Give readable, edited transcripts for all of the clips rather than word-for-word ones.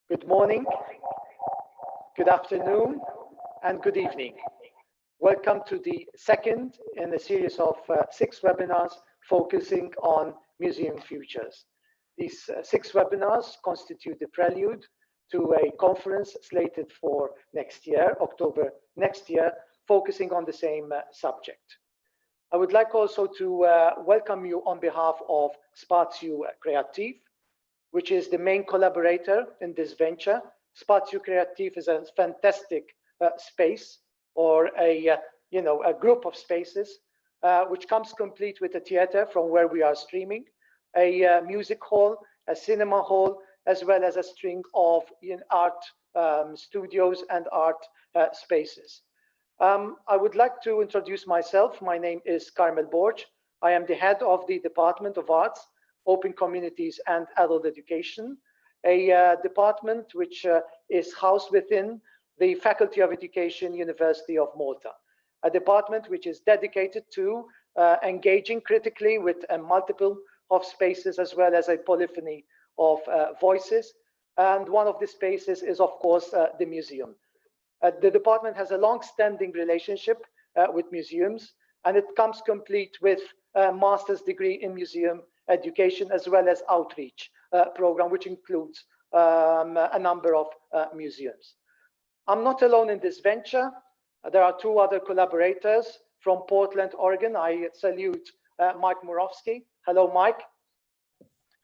Good morning, good afternoon, and good evening. Welcome to the second in a series of 6 webinars focusing on museum futures. These 6 webinars constitute the prelude to a conference slated for next year, October next year, focusing on the same subject. I would like also to welcome you on behalf of Spazio Creative, which is the main collaborator in this venture. Spazio Creative is a fantastic space, or a group of spaces, which comes complete with a theater from where we are streaming, a music hall, a cinema hall, as well as a string of art studios and art spaces. I would like to introduce myself. My name is Carmel Borg. I am the head of the Department of Arts, Open Communities and Adult Education, a department which is housed within the Faculty of Education, University of Malta, a department which is dedicated to engaging critically with a multiple of spaces as well as a polyphony of voices. And one of the spaces is, of course, the museum. The department has a long-standing relationship with museums, and it comes complete with a master's degree in museum education as well as outreach program, which includes a number of museums. I'm not alone in this venture. There are 2 other collaborators from Portland, Oregon. I salute Mike Murawski. Hello, Mike.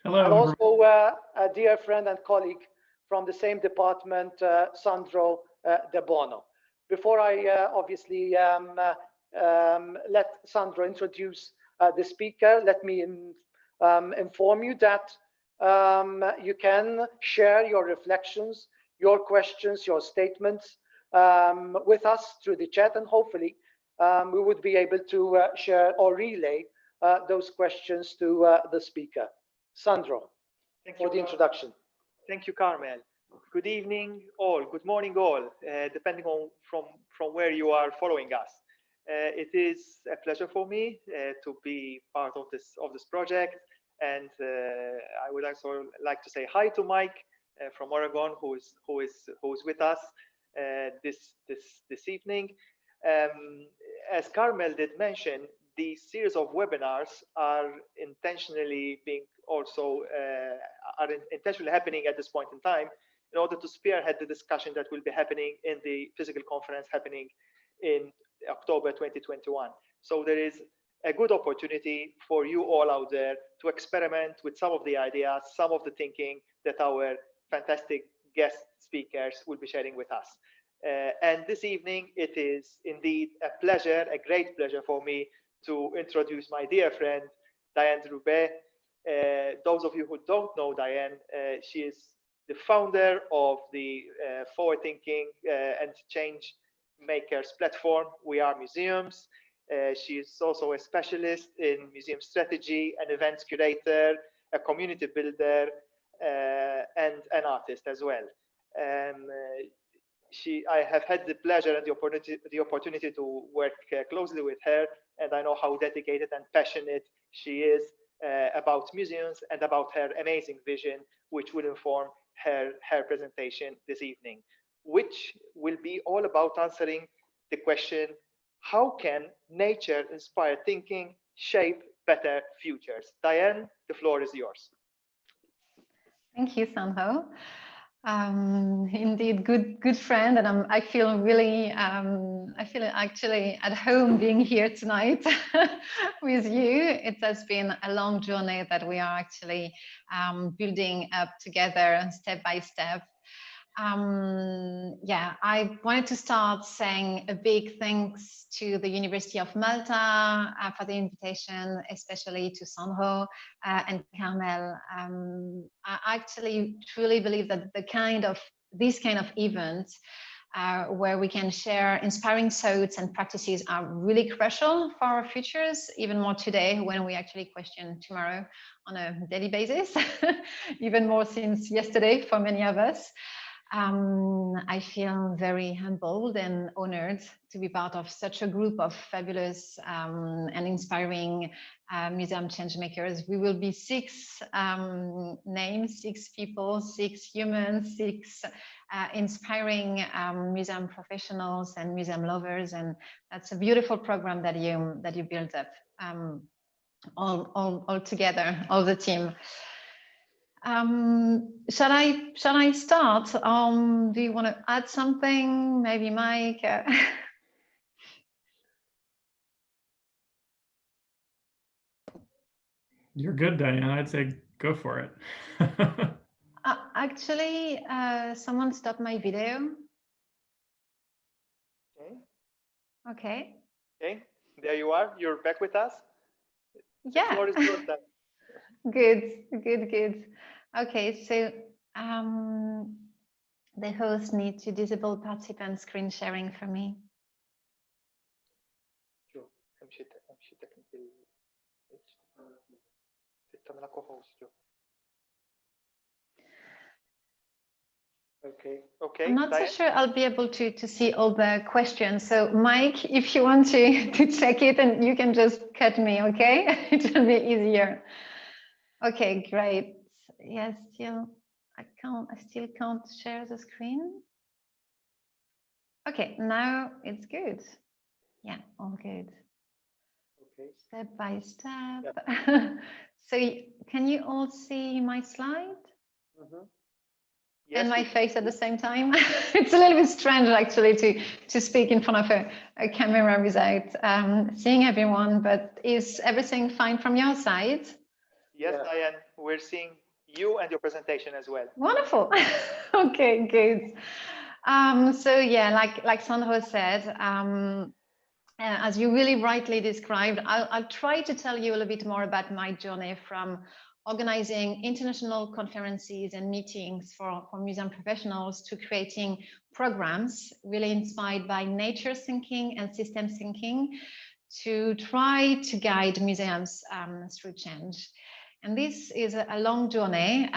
Hello. And also a dear friend and colleague from the same department, Sandro De Bono. Before I obviously let Sandro introduce the speaker, let me inform you that you can share your reflections, your questions, your statements with us through the chat, and hopefully we would be able to share or relay those questions to the speaker. Sandro, thank you for the introduction. Thank you, Carmel. Good evening all, good morning all, depending on from where you are following us. It is a pleasure for me to be part of this project, and I would also like to say hi to Mike from Oregon, who is with us this evening. As Carmel did mention, these series of webinars are intentionally happening at this point in time in order to spearhead the discussion that will be happening in the physical conference happening in October 2021. So there is a good opportunity for you all out there to experiment with some of the ideas, some of the thinking that our fantastic guest speakers will be sharing with us. And this evening, it is indeed a pleasure, a great pleasure for me to introduce my dear friend, Diane Drubay. Those of you who don't know Diane, she is the founder of the Forward Thinking and Change Makers platform, We Are Museums. She is also a specialist in museum strategy, an events curator, a community builder, and an artist as well. I have had the pleasure and the opportunity to work closely with her, and I know how dedicated and passionate she is about museums and about her amazing vision, which will inform her presentation this evening, which will be all about answering the question, how can nature-inspired thinking shape better futures? Diane, the floor is yours. Thank you, Sandro. Indeed, good friend, and I feel really, I feel actually at home being here tonight with you. It has been a long journey that we are actually building up together step by step. Yeah, I wanted to start saying a big thanks to the University of Malta for the invitation, especially to Sandro and Carmel. I actually truly believe that these kind of events where we can share inspiring thoughts and practices are really crucial for our futures, even more today when we actually question tomorrow on a daily basis, even more since yesterday for many of us. I feel very humbled and honored to be part of such a group of fabulous and inspiring museum change makers. We will be 6 names, 6 people, 6 humans, 6 inspiring museum professionals and museum lovers, and that's a beautiful program that you built up all together, all the team. Shall I start? Do you want to add something? Maybe Mike? You're good, Diane. I'd say go for it. Actually, someone stopped my video. Okay. Okay. Okay. There you are. You're back with us. Yeah. The floor is yours then. Good. Okay, so the host needs to disable participant screen sharing for me. Okay. I'm not Diane? so sure I'll be able to see all the questions. So Mike, if you want to check it, and you can just cut me, okay? It will be easier. Okay, great. Yes, I still can't share the screen. Okay, now it's good. Yeah, all good. Okay. Step by step. Yeah. So can you all see my slide? Mm-hmm. Yes, and my face at the same time? It's a little bit strange actually to speak in front of a camera without seeing everyone, but is everything fine from your side? Yes, Diane, we're seeing you and your presentation as well. Wonderful. Okay, good. So yeah, like Sandro said, as you really rightly described, I'll try to tell you a little bit more about my journey from organizing international conferences and meetings for museum professionals to creating programs really inspired by nature thinking and system thinking to try to guide museums through change. And this is a long journey.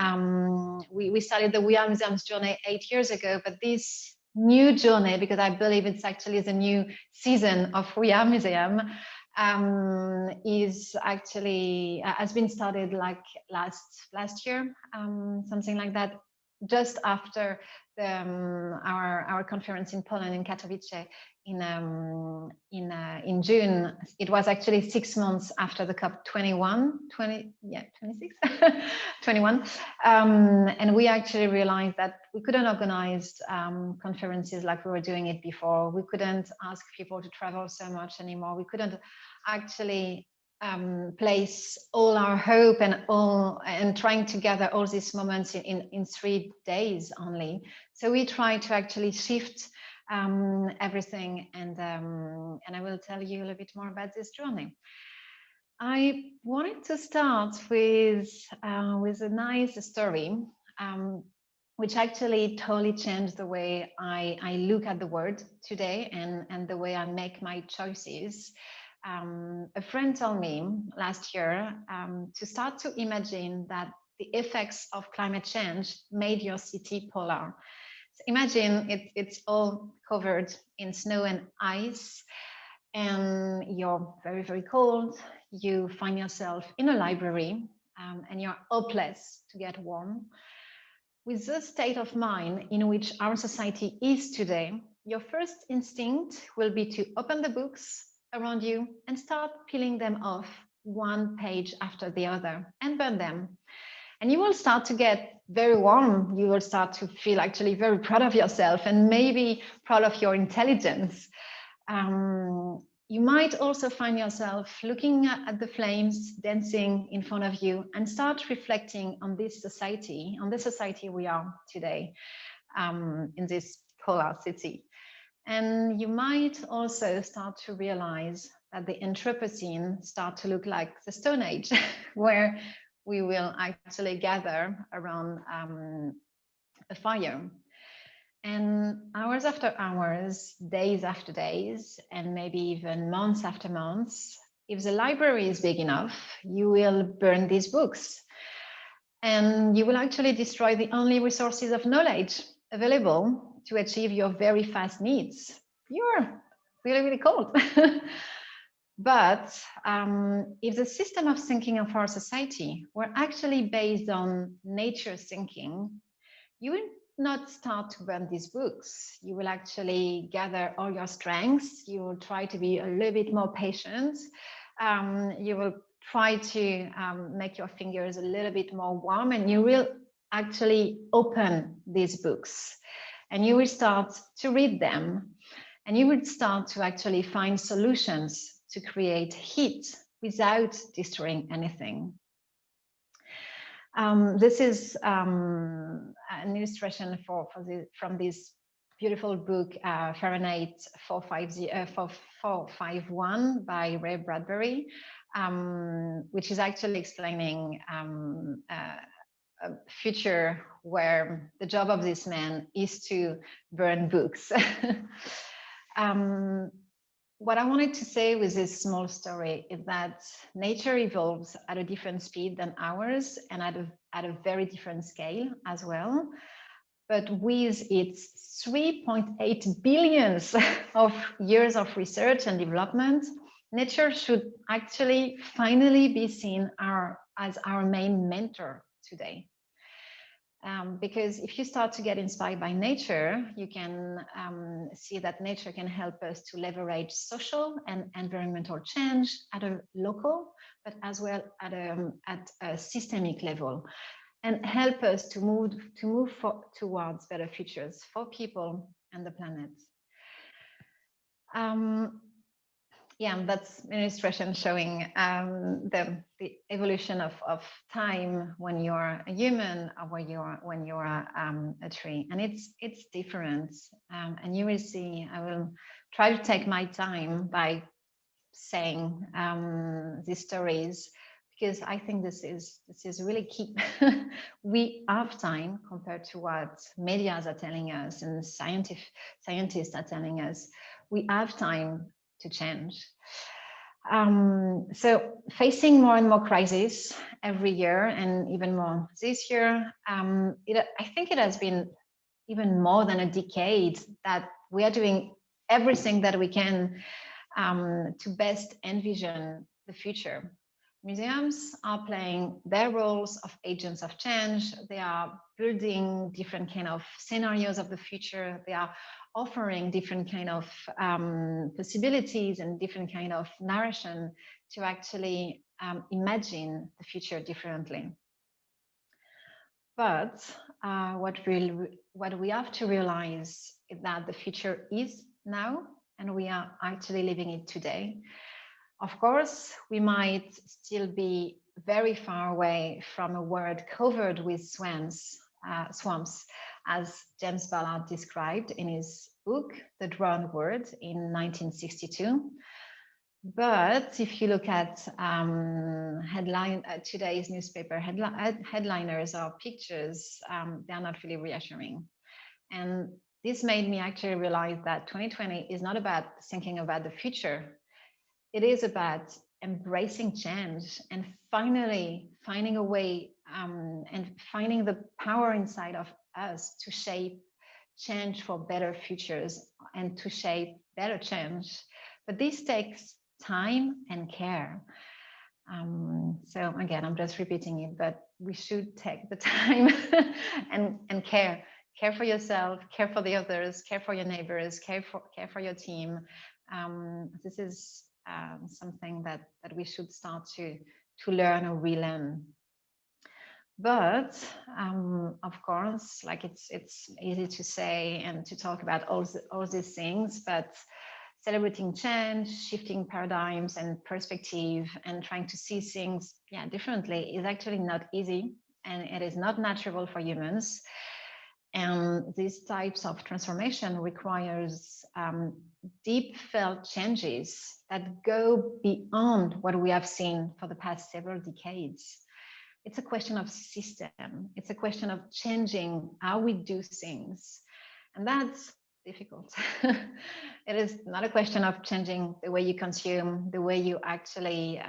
We started the We Are Museums journey 8 years ago, but this new journey, because I believe it's actually the new season of We Are Museum, is actually has been started like last year, something like that, just after our conference in Poland in Katowice in June. It was actually 6 months after the COP 21, 26, 21, and we actually realized that we couldn't organize conferences like we were doing it before. We couldn't ask people to travel so much anymore. We couldn't actually place all our hope and trying to gather all these moments in 3 days only. So we tried to actually shift everything, and I will tell you a little bit more about this journey. I wanted to start with a nice story, which actually totally changed the way I look at the world today and the way I make my choices. A friend told me last year to start to imagine that the effects of climate change made your city polar. So imagine it's all covered in snow and ice, and you're very, very cold. You find yourself in a library and you're hopeless to get warm. With the state of mind in which our society is today, your first instinct will be to open the books around you and start peeling them off one page after the other and burn them. And you will start to get very warm. You will start to feel actually very proud of yourself and maybe proud of your intelligence. You might also find yourself looking at the flames dancing in front of you and start reflecting on this society, we are today in this polar city. And you might also start to realize that the Anthropocene start to look like the Stone Age, where we will actually gather around a fire. And hours after hours, days after days, and maybe even months after months, if the library is big enough, you will burn these books. And you will actually destroy the only resources of knowledge available to achieve your very fast needs, you're really, really cold. But if the system of thinking of our society were actually based on nature thinking, you will not start to burn these books. You will actually gather all your strengths. You will try to be a little bit more patient. You will try to make your fingers a little bit more warm, and you will actually open these books and you will start to read them, and you will start to actually find solutions to create heat without destroying anything. This is an illustration from this beautiful book, Fahrenheit 451 by Ray Bradbury, which is actually explaining a future where the job of this man is to burn books. What I wanted to say with this small story is that nature evolves at a different speed than ours, and at a very different scale as well. But with its 3.8 billion of years of research and development, nature should actually finally be seen as our main mentor today. Because if you start to get inspired by nature, you can see that nature can help us to leverage social and environmental change at a local, but as well at a systemic level, and help us to move towards better futures for people and the planet. Yeah, that's an illustration showing the evolution of time when you're a human or when you're a tree, and it's different. And you will see, I will try to take my time by saying these stories, because I think this is really key. We have time compared to what media are telling us and scientists are telling us. We have time to change. So facing more and more crises every year, and even more this year, I think it has been even more than a decade that we are doing everything that we can to best envision the future. Museums are playing their roles of agents of change. They are building different kind of scenarios of the future. They are offering different kind of possibilities and different kind of narration to actually imagine the future differently. But what we have to realize is that the future is now, and we are actually living it today. Of course, we might still be very far away from a world covered with swamps, as James Ballard described in his book, The Drowned World, in 1962. But if you look at today's newspaper headliners or pictures, they are not really reassuring. And this made me actually realize that 2020 is not about thinking about the future. It is about embracing change and finally finding a way and finding the power inside of us to shape change for better futures and to shape better change. But this takes time and care. So again, I'm just repeating it, but we should take the time and care. Care for yourself, care for the others, care for your neighbors, care for your team. This is something that we should start to learn or relearn. But of course, like it's easy to say and to talk about all these things, but celebrating change, shifting paradigms and perspective, and trying to see things differently is actually not easy, and it is not natural for humans. And these types of transformation requires deep felt changes that go beyond what we have seen for the past several decades. It's a question of system. It's a question of changing how we do things. And that's difficult. It is not a question of changing the way you consume, the way you actually,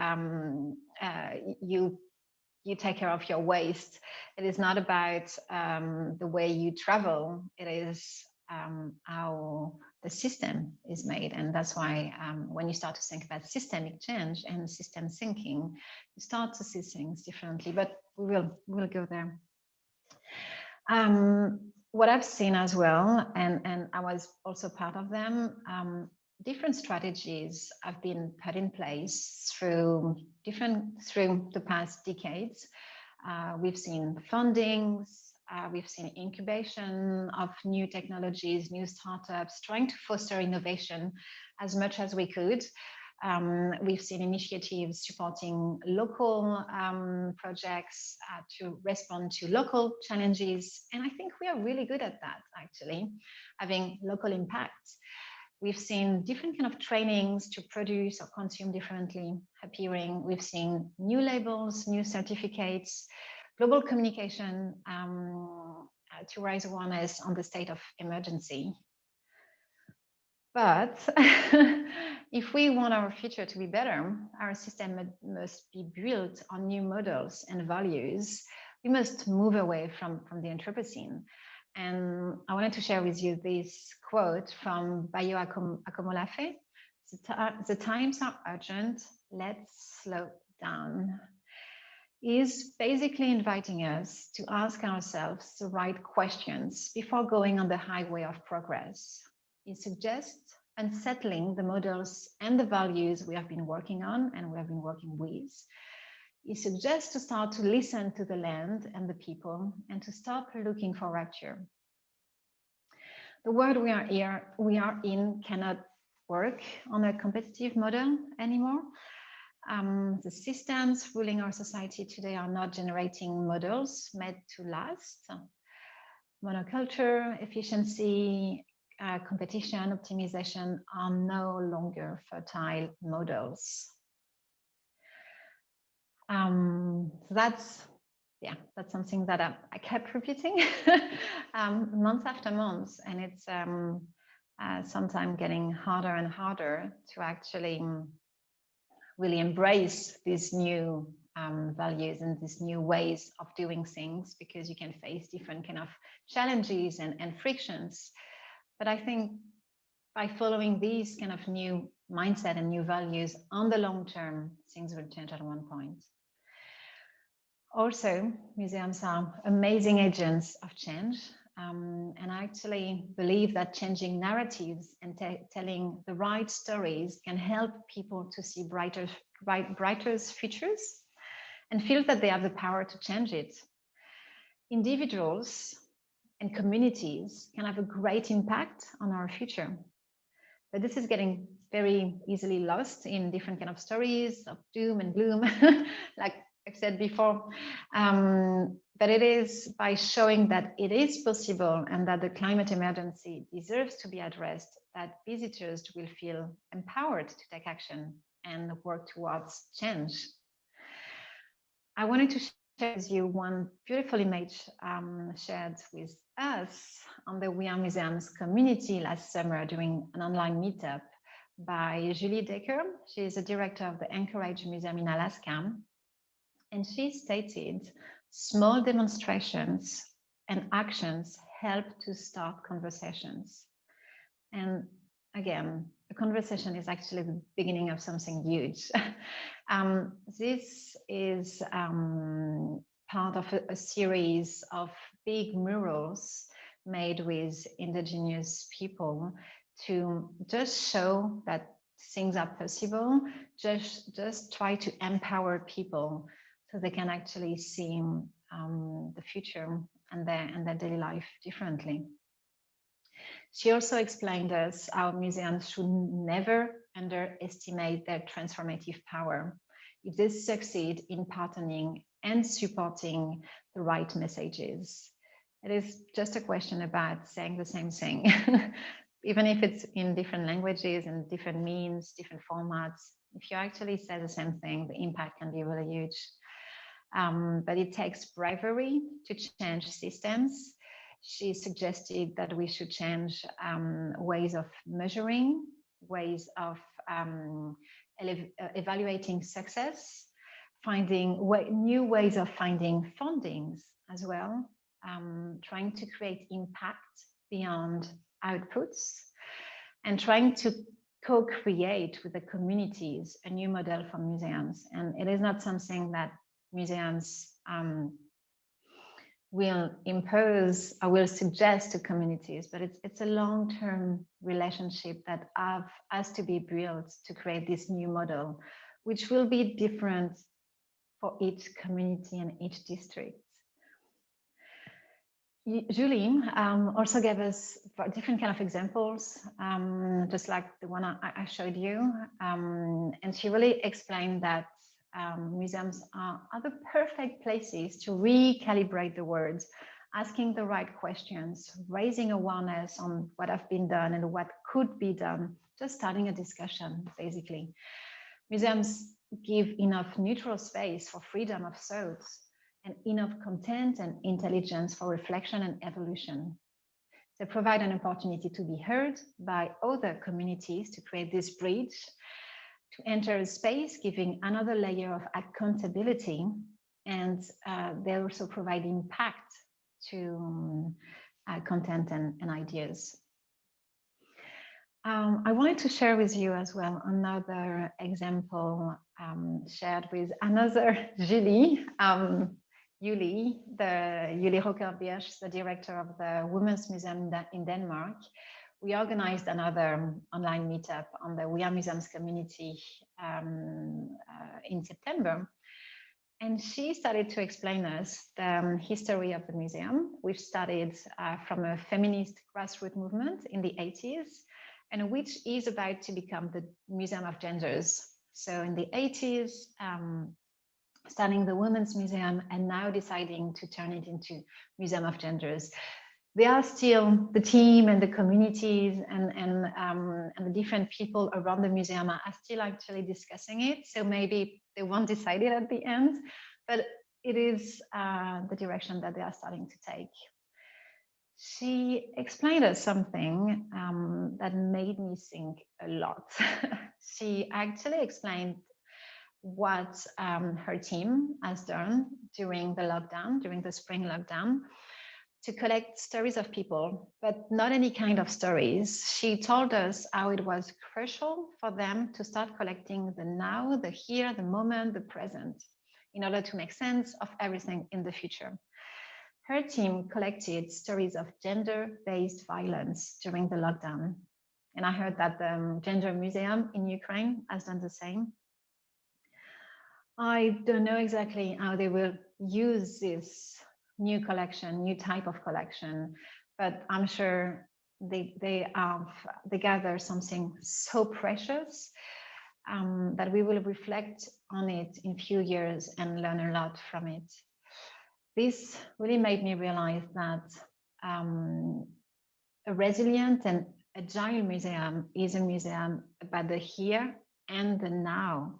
you take care of your waste. It is not about the way you travel. It is how the system is made. And that's why when you start to think about systemic change and system thinking, you start to see things differently, but we'll go there. What I've seen as well, and I was also part of them, different strategies have been put in place through the past decades. We've seen fundings, we've seen incubation of new technologies, new startups, trying to foster innovation as much as we could. We've seen initiatives supporting local projects to respond to local challenges. And I think we are really good at that, actually, having local impact. We've seen different kind of trainings to produce or consume differently appearing. We've seen new labels, new certificates, global communication to raise awareness on the state of emergency. But if we want our future to be better, our system must be built on new models and values. We must move away from the Anthropocene. And I wanted to share with you this quote from Bayo Akomolafe. The times are urgent, let's slow down. He's basically inviting us to ask ourselves the right questions before going on the highway of progress. He suggests unsettling the models and the values we have been working on and we have been working with. He suggests to start to listen to the land and the people and to stop looking for rapture. The world we are in cannot work on a competitive model anymore. The systems ruling our society today are not generating models made to last. Monoculture, efficiency, competition, optimization are no longer fertile models. That's something that I kept repeating month after month, and it's sometimes getting harder and harder to actually really embrace these new values and these new ways of doing things, because you can face different kind of challenges and frictions. But I think by following these kind of new mindset and new values on the long term, things will change at one point. Also, museums are amazing agents of change. And I actually believe that changing narratives and telling the right stories can help people to see brighter futures and feel that they have the power to change it. Individuals and communities can have a great impact on our future. But this is getting very easily lost in different kind of stories of doom and gloom, like I've said before. But it is by showing that it is possible and that the climate emergency deserves to be addressed that visitors will feel empowered to take action and work towards change. I wanted to share with you one beautiful image shared with us on the We Are Museums community last summer during an online meetup by Julie Decker. She is the director of the Anchorage Museum in Alaska. And she stated, small demonstrations and actions help to start conversations. And again, a conversation is actually the beginning of something huge. This is part of a series of big murals made with indigenous people to just show that things are possible, just try to empower people so they can actually see the future and their daily life differently. She also explained us how museums should never underestimate their transformative power if they succeed in partnering and supporting the right messages. It is just a question about saying the same thing, even if it's in different languages and different means, different formats. If you actually say the same thing, the impact can be really huge. But it takes bravery to change systems. She suggested that we should change ways of measuring, ways of evaluating success, finding new ways of finding fundings as well, trying to create impact beyond outputs, and trying to co-create with the communities a new model for museums. And it is not something that museums will impose or will suggest to communities, but it's a long-term relationship that has to be built to create this new model, which will be different for each community and each district. Julie also gave us different kind of examples, just like the one I showed you. And she really explained that museums are the perfect places to recalibrate the words, asking the right questions, raising awareness on what have been done and what could be done, just starting a discussion, basically. Museums give enough neutral space for freedom of thoughts and enough content and intelligence for reflection and evolution. They provide an opportunity to be heard by other communities to create this bridge, to enter a space, giving another layer of accountability, and they also provide impact to content and ideas. I wanted to share with you as well another example shared with another Julie, Julie Rocker-Birch, the director of the Women's Museum in Denmark. We organized another online meetup on the We Are Museums community in September. And she started to explain us the history of the museum, which started from a feminist grassroots movement in the 80s, and which is about to become the Museum of Genders. So in the 80s, starting the Women's Museum and now deciding to turn it into Museum of Genders. They are still, the team and the communities and the different people around the museum are still actually discussing it. So maybe they won't decide it at the end, but it is the direction that they are starting to take. She explained us something that made me think a lot. She actually explained what her team has done during the lockdown, during the spring lockdown, to collect stories of people, but not any kind of stories. She told us how it was crucial for them to start collecting the now, the here, the moment, the present, in order to make sense of everything in the future. Her team collected stories of gender-based violence during the lockdown. And I heard that the Gender Museum in Ukraine has done the same. I don't know exactly how they will use this new collection, new type of collection, but I'm sure they gather something so precious that we will reflect on it in a few years and learn a lot from it. This really made me realize that a resilient and agile museum is a museum about the here and the now.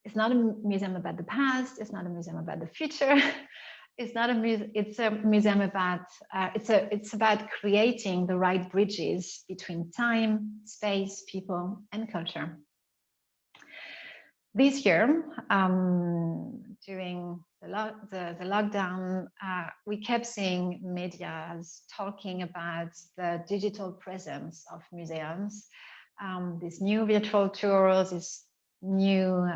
It's not a museum about the past. It's not a museum about the future. It's not a museum. It's a museum about. It's about creating the right bridges between time, space, people, and culture. This year, during the lockdown, we kept seeing media talking about the digital presence of museums, these new virtual tours, this new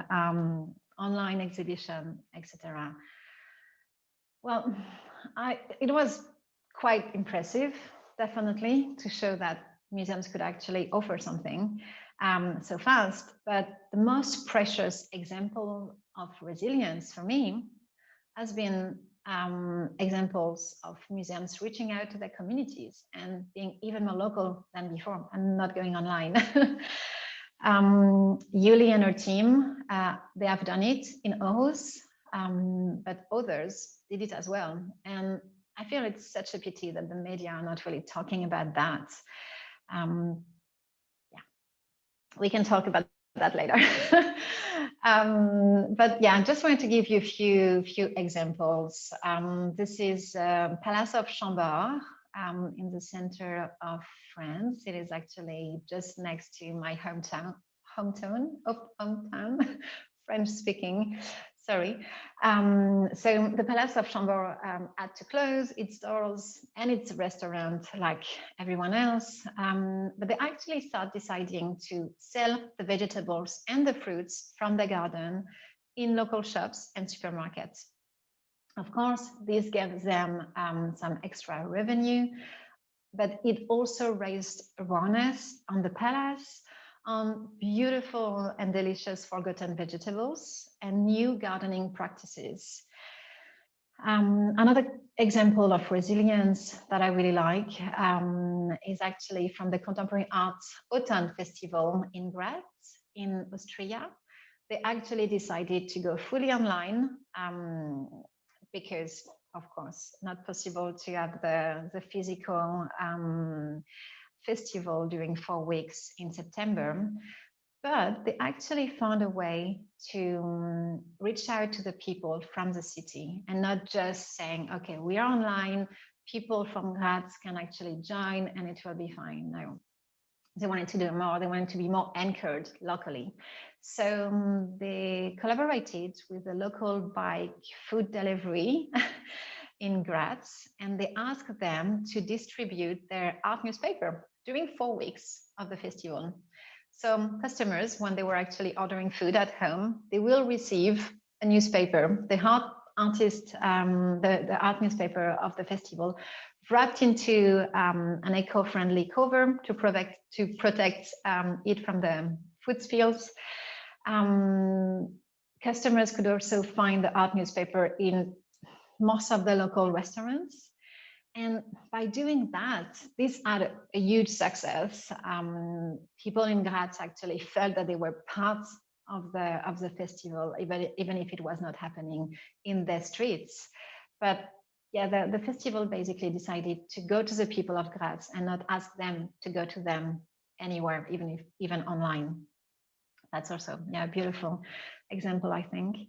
online exhibition, etc. Well, it was quite impressive, definitely, to show that museums could actually offer something so fast. But the most precious example of resilience for me has been examples of museums reaching out to their communities and being even more local than before and not going online. Yuli and her team, they have done it in Aarhus, but others did it as well. And I feel it's such a pity that the media are not really talking about that. Yeah, we can talk about that later. But yeah, I just wanted to give you a few examples. This is Palace of Chambord in the center of France. It is actually just next to my hometown, French speaking. Sorry. So the Palace of Chambord had to close its doors and its restaurant like everyone else. But they actually start deciding to sell the vegetables and the fruits from the garden in local shops and supermarkets. Of course, this gave them some extra revenue, but it also raised awareness on the palace, on beautiful and delicious forgotten vegetables and new gardening practices. Another example of resilience that I really like is actually from the Contemporary Arts Autumn Festival in Graz in Austria. They actually decided to go fully online because, of course, not possible to have the physical festival during 4 weeks in September, but they actually found a way to reach out to the people from the city and not just saying, okay, we are online, people from Graz can actually join and it will be fine. No, they wanted to do more, they wanted to be more anchored locally. So they collaborated with the local bike food delivery in Graz, and they asked them to distribute their art newspaper during 4 weeks of the festival. So customers, when they were actually ordering food at home, they will receive a newspaper, the artist, the art newspaper of the festival, wrapped into an eco-friendly cover to protect it from the food spills. Customers could also find the art newspaper in most of the local restaurants. And by doing that, this had a huge success. People in Graz actually felt that they were part of the festival, even if it was not happening in their streets. But yeah, the festival basically decided to go to the people of Graz and not ask them to go to them anywhere, even online. That's also a beautiful example, I think.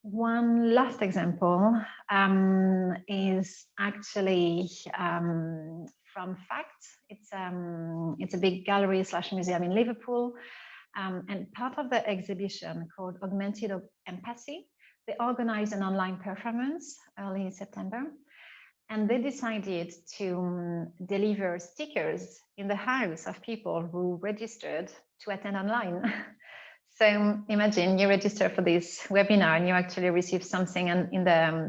One last example is actually from FACT. It's a big gallery / museum in Liverpool, and part of the exhibition called Augmented Empathy, they organized an online performance early in September, and they decided to deliver stickers in the house of people who registered to attend online. So imagine you register for this webinar and you actually receive something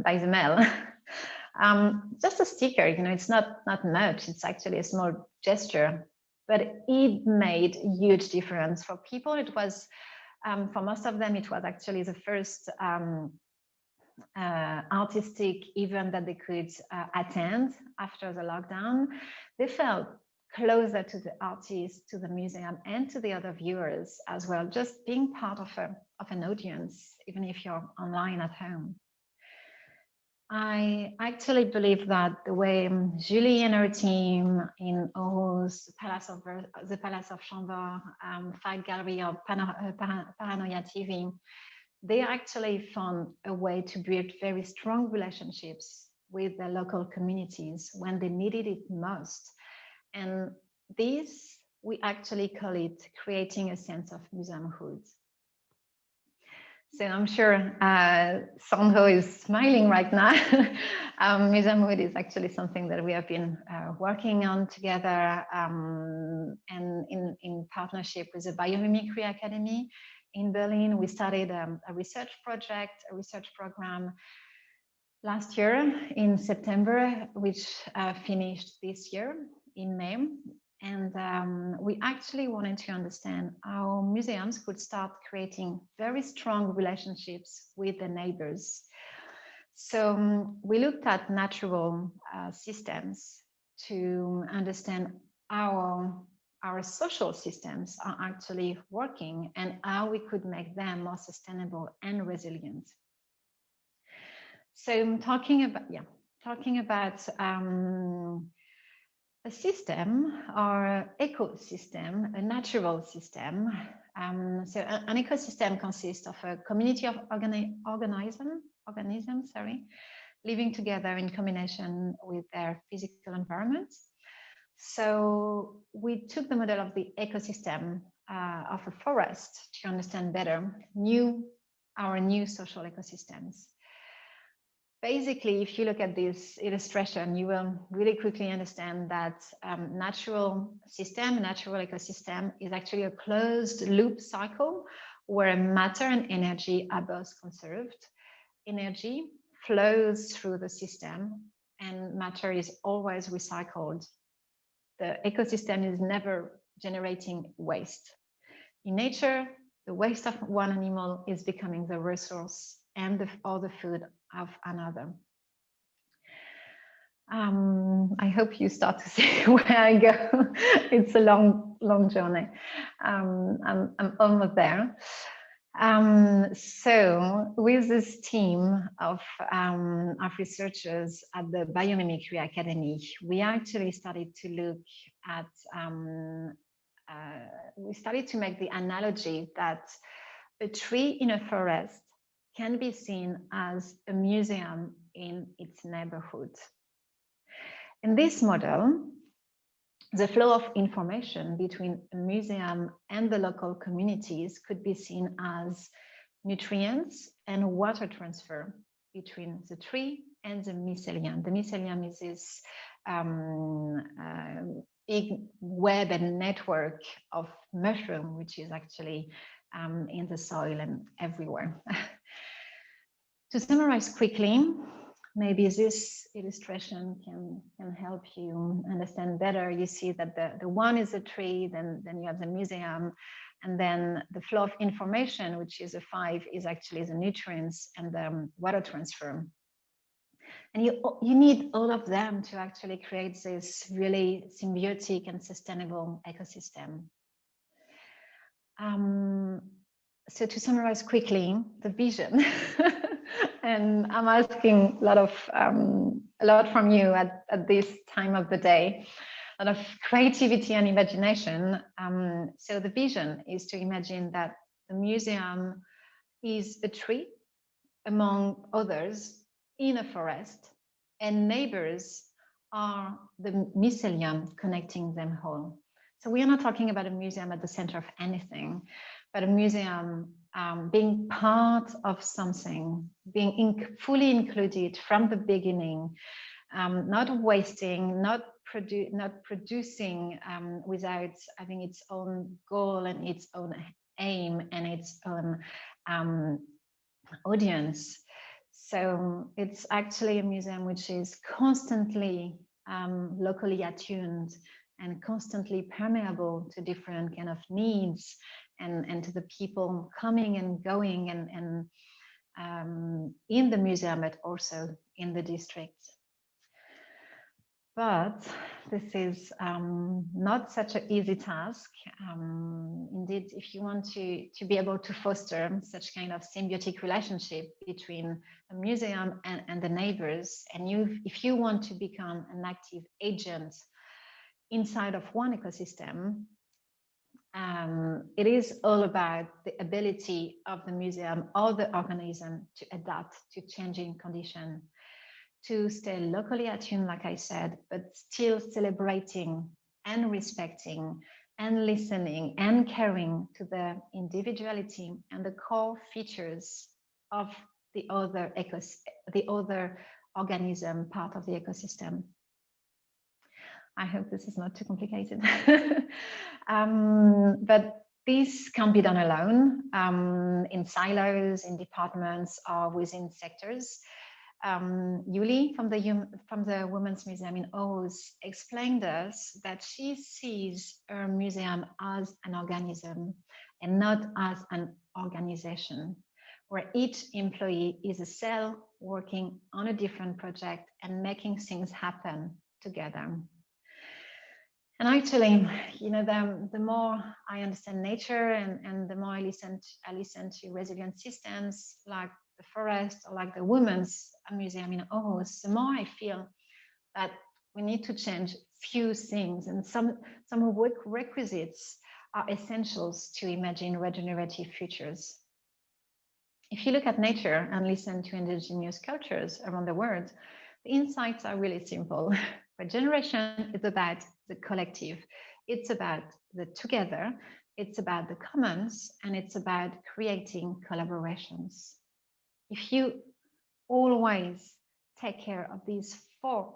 by the mail. Just a sticker, it's not much. It's actually a small gesture, but it made a huge difference for people. It was, for most of them, it was actually the first artistic event that they could attend after the lockdown. They felt closer to the artists, to the museum, and to the other viewers as well, just being part of an audience, even if you're online at home. I actually believe that the way Julie and her team in Aarhus, the Palace of Chambord, Fight Gallery of Paranoia TV, they actually found a way to build very strong relationships with the local communities when they needed it most. And this, we actually call it creating a sense of museumhood. So I'm sure Sandro is smiling right now. Museumhood is actually something that we have been working on together and in partnership with the Biomimicry Academy in Berlin. We started a research project, a research program last year in September, which finished this year in May. And we actually wanted to understand how museums could start creating very strong relationships with the neighbors. So we looked at natural systems to understand how our social systems are actually working and how we could make them more sustainable and resilient. So talking about a system or ecosystem, a natural system. So an ecosystem consists of a community of organisms, living together in combination with their physical environment. So we took the model of the ecosystem of a forest to understand better new our new social ecosystems. Basically, if you look at this illustration, you will really quickly understand that natural ecosystem is actually a closed loop cycle where matter and energy are both conserved. Energy flows through the system and matter is always recycled. The ecosystem is never generating waste. In nature, the waste of one animal is becoming the resource and the food of another. I hope you start to see where I go. It's a long journey. I'm almost there. So with this team of researchers at the Biomimicry Academy, we actually started to look at, we started to make the analogy that a tree in a forest can be seen as a museum in its neighborhood. In this model, the flow of information between a museum and the local communities could be seen as nutrients and water transfer between the tree and the mycelium. The mycelium is this big web and network of mushroom, which is actually in the soil and everywhere. To summarize quickly, maybe this illustration can help you understand better. You see that the one is a tree, then you have the museum, and then the flow of information, which is a 5, is actually the nutrients and the water transfer. And you need all of them to actually create this really symbiotic and sustainable ecosystem. So to summarize quickly, the vision, and I'm asking a lot from you at this time of the day, a lot of creativity and imagination. So the vision is to imagine that the museum is a tree among others in a forest, and neighbors are the mycelium connecting them all. So we are not talking about a museum at the center of anything, but a museum being part of something, being fully included from the beginning, not wasting, not producing without having its own goal and its own aim and its own audience. So it's actually a museum which is constantly locally attuned and constantly permeable to different kind of needs and to the people coming and going and in the museum, but also in the district. But this is not such an easy task. Indeed, if you want to be able to foster such kind of symbiotic relationship between a museum and the neighbors, and if you want to become an active agent inside of one ecosystem, it is all about the ability of the museum or the organism to adapt to changing conditions, to stay locally attuned, like I said, but still celebrating and respecting and listening and caring to the individuality and the core features of the other organism part of the ecosystem. I hope this is not too complicated. But this can't be done alone in silos, in departments, or within sectors. Yuli from the Women's Museum in Oz explained us that she sees her museum as an organism and not as an organization, where each employee is a cell working on a different project and making things happen together. And actually, you know, the more I understand nature and the more I listen to resilient systems like the forest or like the Women's Museum in Aarhus, the more I feel that we need to change few things, and some requisites are essentials to imagine regenerative futures. If you look at nature and listen to indigenous cultures around the world, the insights are really simple. Regeneration is about the collective. It's about the together. it's about the commons, and it's about creating collaborations. If you always take care of these four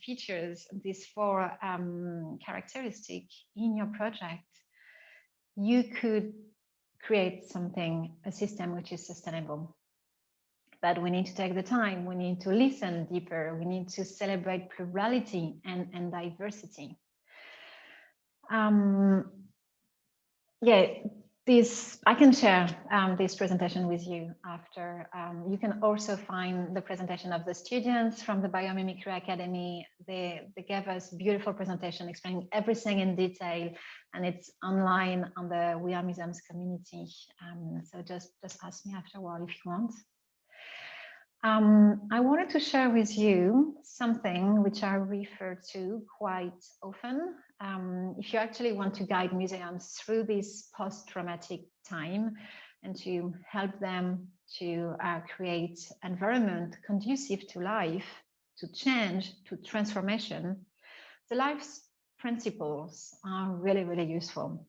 features, these four characteristics in your project, you could create something, a system which is sustainable. But we need to take the time, we need to listen deeper, we need to celebrate plurality and diversity. Yeah, I can share this presentation with you after. You can also find the presentation of the students from the Biomimicry Academy. They gave us a beautiful presentation explaining everything in detail, and it's online on the We Are Museums community. So just ask me afterward if you want. I wanted to share with you something which I refer to quite often. If you actually want to guide museums through this post-traumatic time and to help them to create environment conducive to life, to change, to transformation, the life's principles are really, really useful.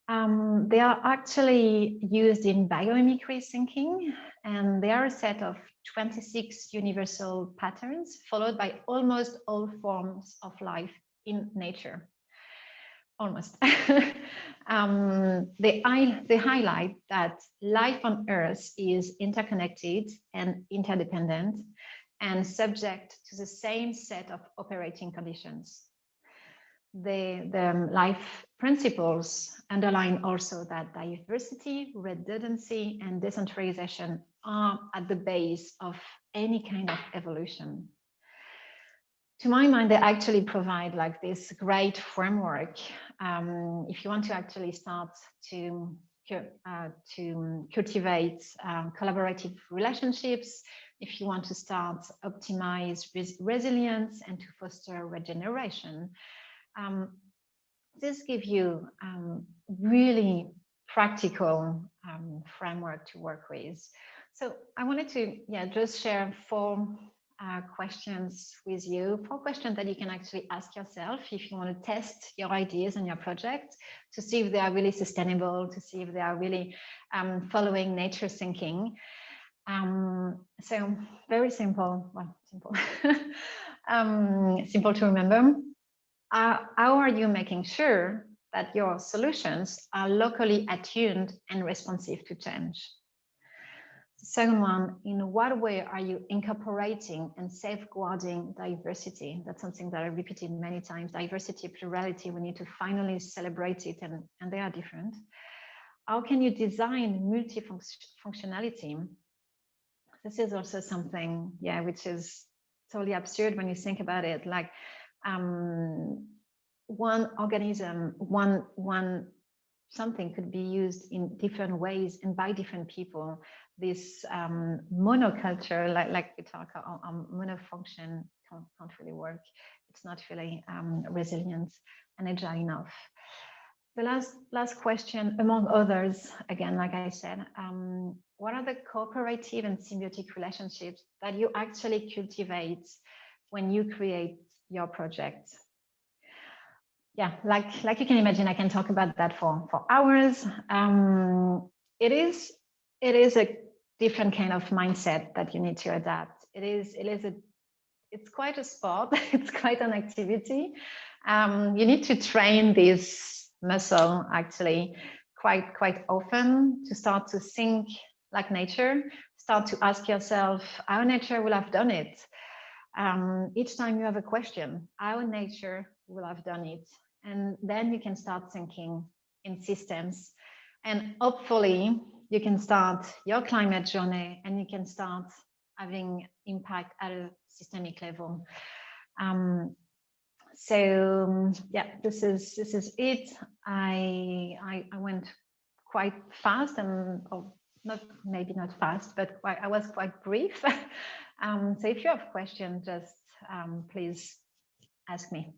They are actually used in biomimicry thinking, and they are a set of 26 universal patterns followed by almost all forms of life in nature. Almost. They highlight that life on Earth is interconnected and interdependent and subject to the same set of operating conditions. The life principles underline also that diversity, redundancy, and decentralization are at the base of any kind of evolution. To my mind, they actually provide like this great framework. If you want to actually start to cultivate collaborative relationships, if you want to start optimize resilience and to foster regeneration, this gives you really practical framework to work with. So I wanted to just share four questions with you, 4 questions that you can actually ask yourself if you want to test your ideas and your project to see if they are really sustainable, to see if they are really following nature thinking. So very simple, well, simple, simple to remember. How are you making sure that your solutions are locally attuned and responsive to change? The second one, in what way are you incorporating and safeguarding diversity? That's something that I repeated many times. Diversity, plurality, we need to finally celebrate it, and they are different. How can you design multifunctionality? This is also something, which is totally absurd when you think about it. Like, one organism, one something could be used in different ways and by different people. This monoculture, like we talk on monofunction, can't really work. It's not really resilient and agile enough. The last question, among others, again, like I said, what are the cooperative and symbiotic relationships that you actually cultivate when you create your project? Yeah, like you can imagine, I can talk about that for hours. It is a different kind of mindset that you need to adapt. It's quite a sport. It's quite an activity. You need to train this muscle actually quite often to start to think like nature. Start to ask yourself how nature will have done it. Each time you have a question, how nature will have done it. And then you can start thinking in systems. And hopefully you can start your climate journey and you can start having impact at a systemic level. So yeah, this is it. I went quite fast and maybe not fast, but I was quite brief. So if you have questions, just please ask me.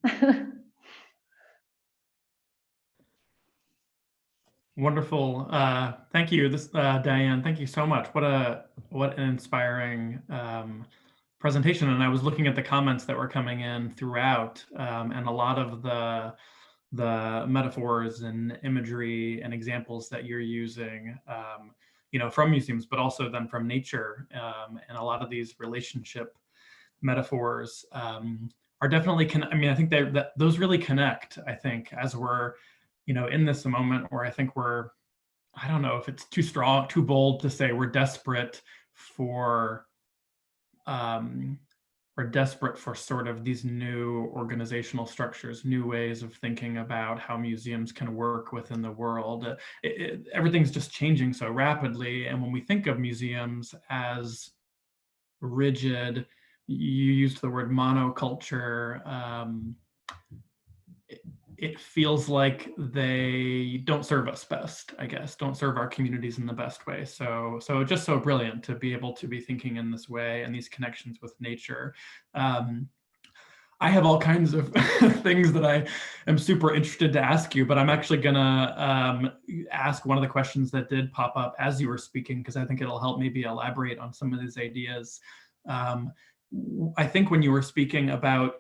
Wonderful. Thank you, Diane. Thank you so much. What an inspiring presentation, and I was looking at the comments that were coming in throughout, and a lot of the metaphors and imagery and examples that you're using, from museums, but also then from nature, and a lot of these relationship metaphors are definitely I think that those really connect. I think as we're in this moment where I think I don't know if it's too strong, too bold to say we're desperate for sort of these new organizational structures, new ways of thinking about how museums can work within the world. Everything's just changing so rapidly. And when we think of museums as rigid, you used the word monoculture, it feels like they don't serve us best, I guess, don't serve our communities in the best way. So just so brilliant to be able to be thinking in this way and these connections with nature. I have all kinds of things that I am super interested to ask you, but I'm actually gonna ask one of the questions that did pop up as you were speaking, because I think it'll help maybe elaborate on some of these ideas. I think when you were speaking about,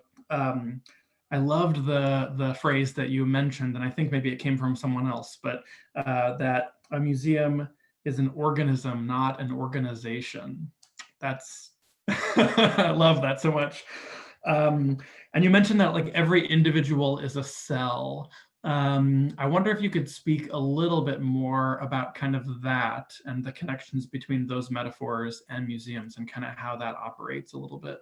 I loved the phrase that you mentioned, and I think maybe it came from someone else, but that a museum is an organism, not an organization. That's, I love that so much. And you mentioned that like every individual is a cell. I wonder if you could speak a little bit more about kind of that and the connections between those metaphors and museums and kind of how that operates a little bit.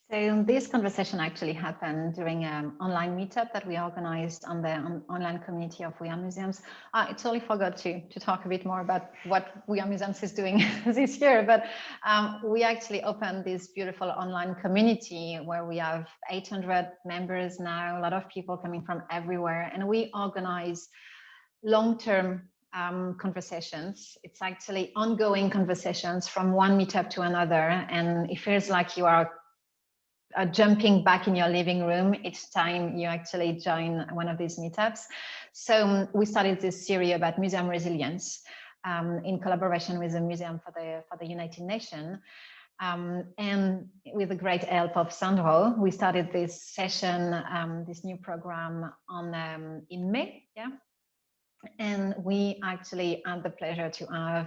So this conversation actually happened during an online meetup that we organized on the online community of We Are Museums. I totally forgot to talk a bit more about what We Are Museums is doing this year, but we actually opened this beautiful online community where we have 800 members now, a lot of people coming from everywhere, and we organize long-term conversations. It's actually ongoing conversations from one meetup to another, and it feels like you are jumping back in your living room each time you actually join one of these meetups. So we started this series about museum resilience in collaboration with the Museum for the United Nations. And with the great help of Sandro, we started this session, this new program in May, yeah. And we actually had the pleasure to have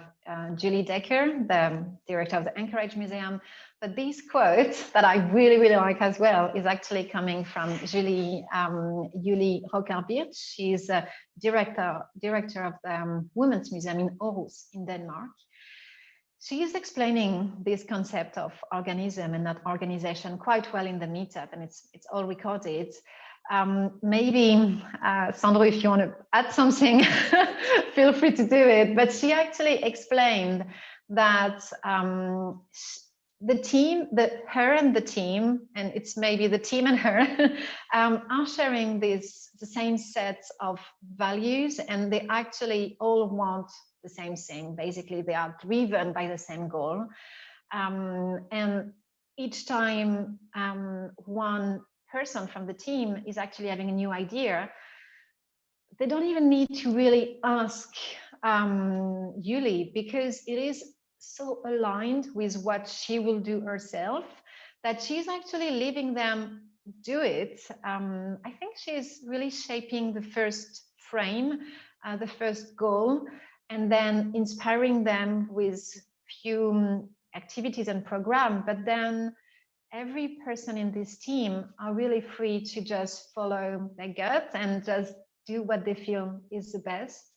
Julie Decker, the director of the Anchorage Museum. But this quote that I really, really like as well is actually coming from Julie Rockerbirt. She's a director of the Women's Museum in Aarhus in Denmark. She is explaining this concept of organism and not organization quite well in the meetup, and it's all recorded. Maybe Sandro, if you want to add something, feel free to do it. But she actually explained that her and the team, and it's maybe the team and her, are sharing the same sets of values, and they actually all want the same thing. Basically, they are driven by the same goal. And each time one person from the team is actually having a new idea, they don't even need to really ask Julie, because it is so aligned with what she will do herself that she's actually leaving them do it. I think she's really shaping the first frame, the first goal, and then inspiring them with few activities and program, but then every person in this team are really free to just follow their gut and just do what they feel is the best.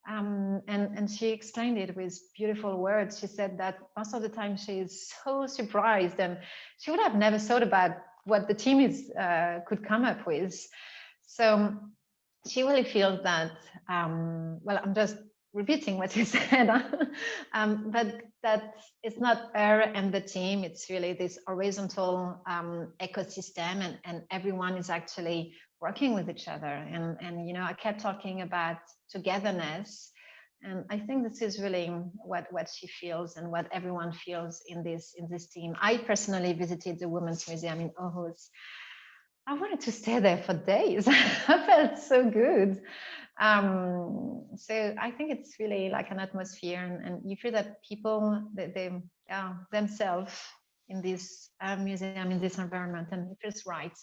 And she explained it with beautiful words. She said that most of the time she is so surprised, and she would have never thought about what the team could come up with. So she really feels that, well, I'm just repeating what you said, but that it's not her and the team, it's really this horizontal ecosystem, and everyone is actually working with each other. And you know, I kept talking about togetherness, and I think this is really what she feels and what everyone feels in this team. I personally visited the Women's Museum in Aarhus. I wanted to stay there for days. I felt so good. So I think it's really like an atmosphere, and you feel that people, they themselves in this museum, in this environment, and it feels right.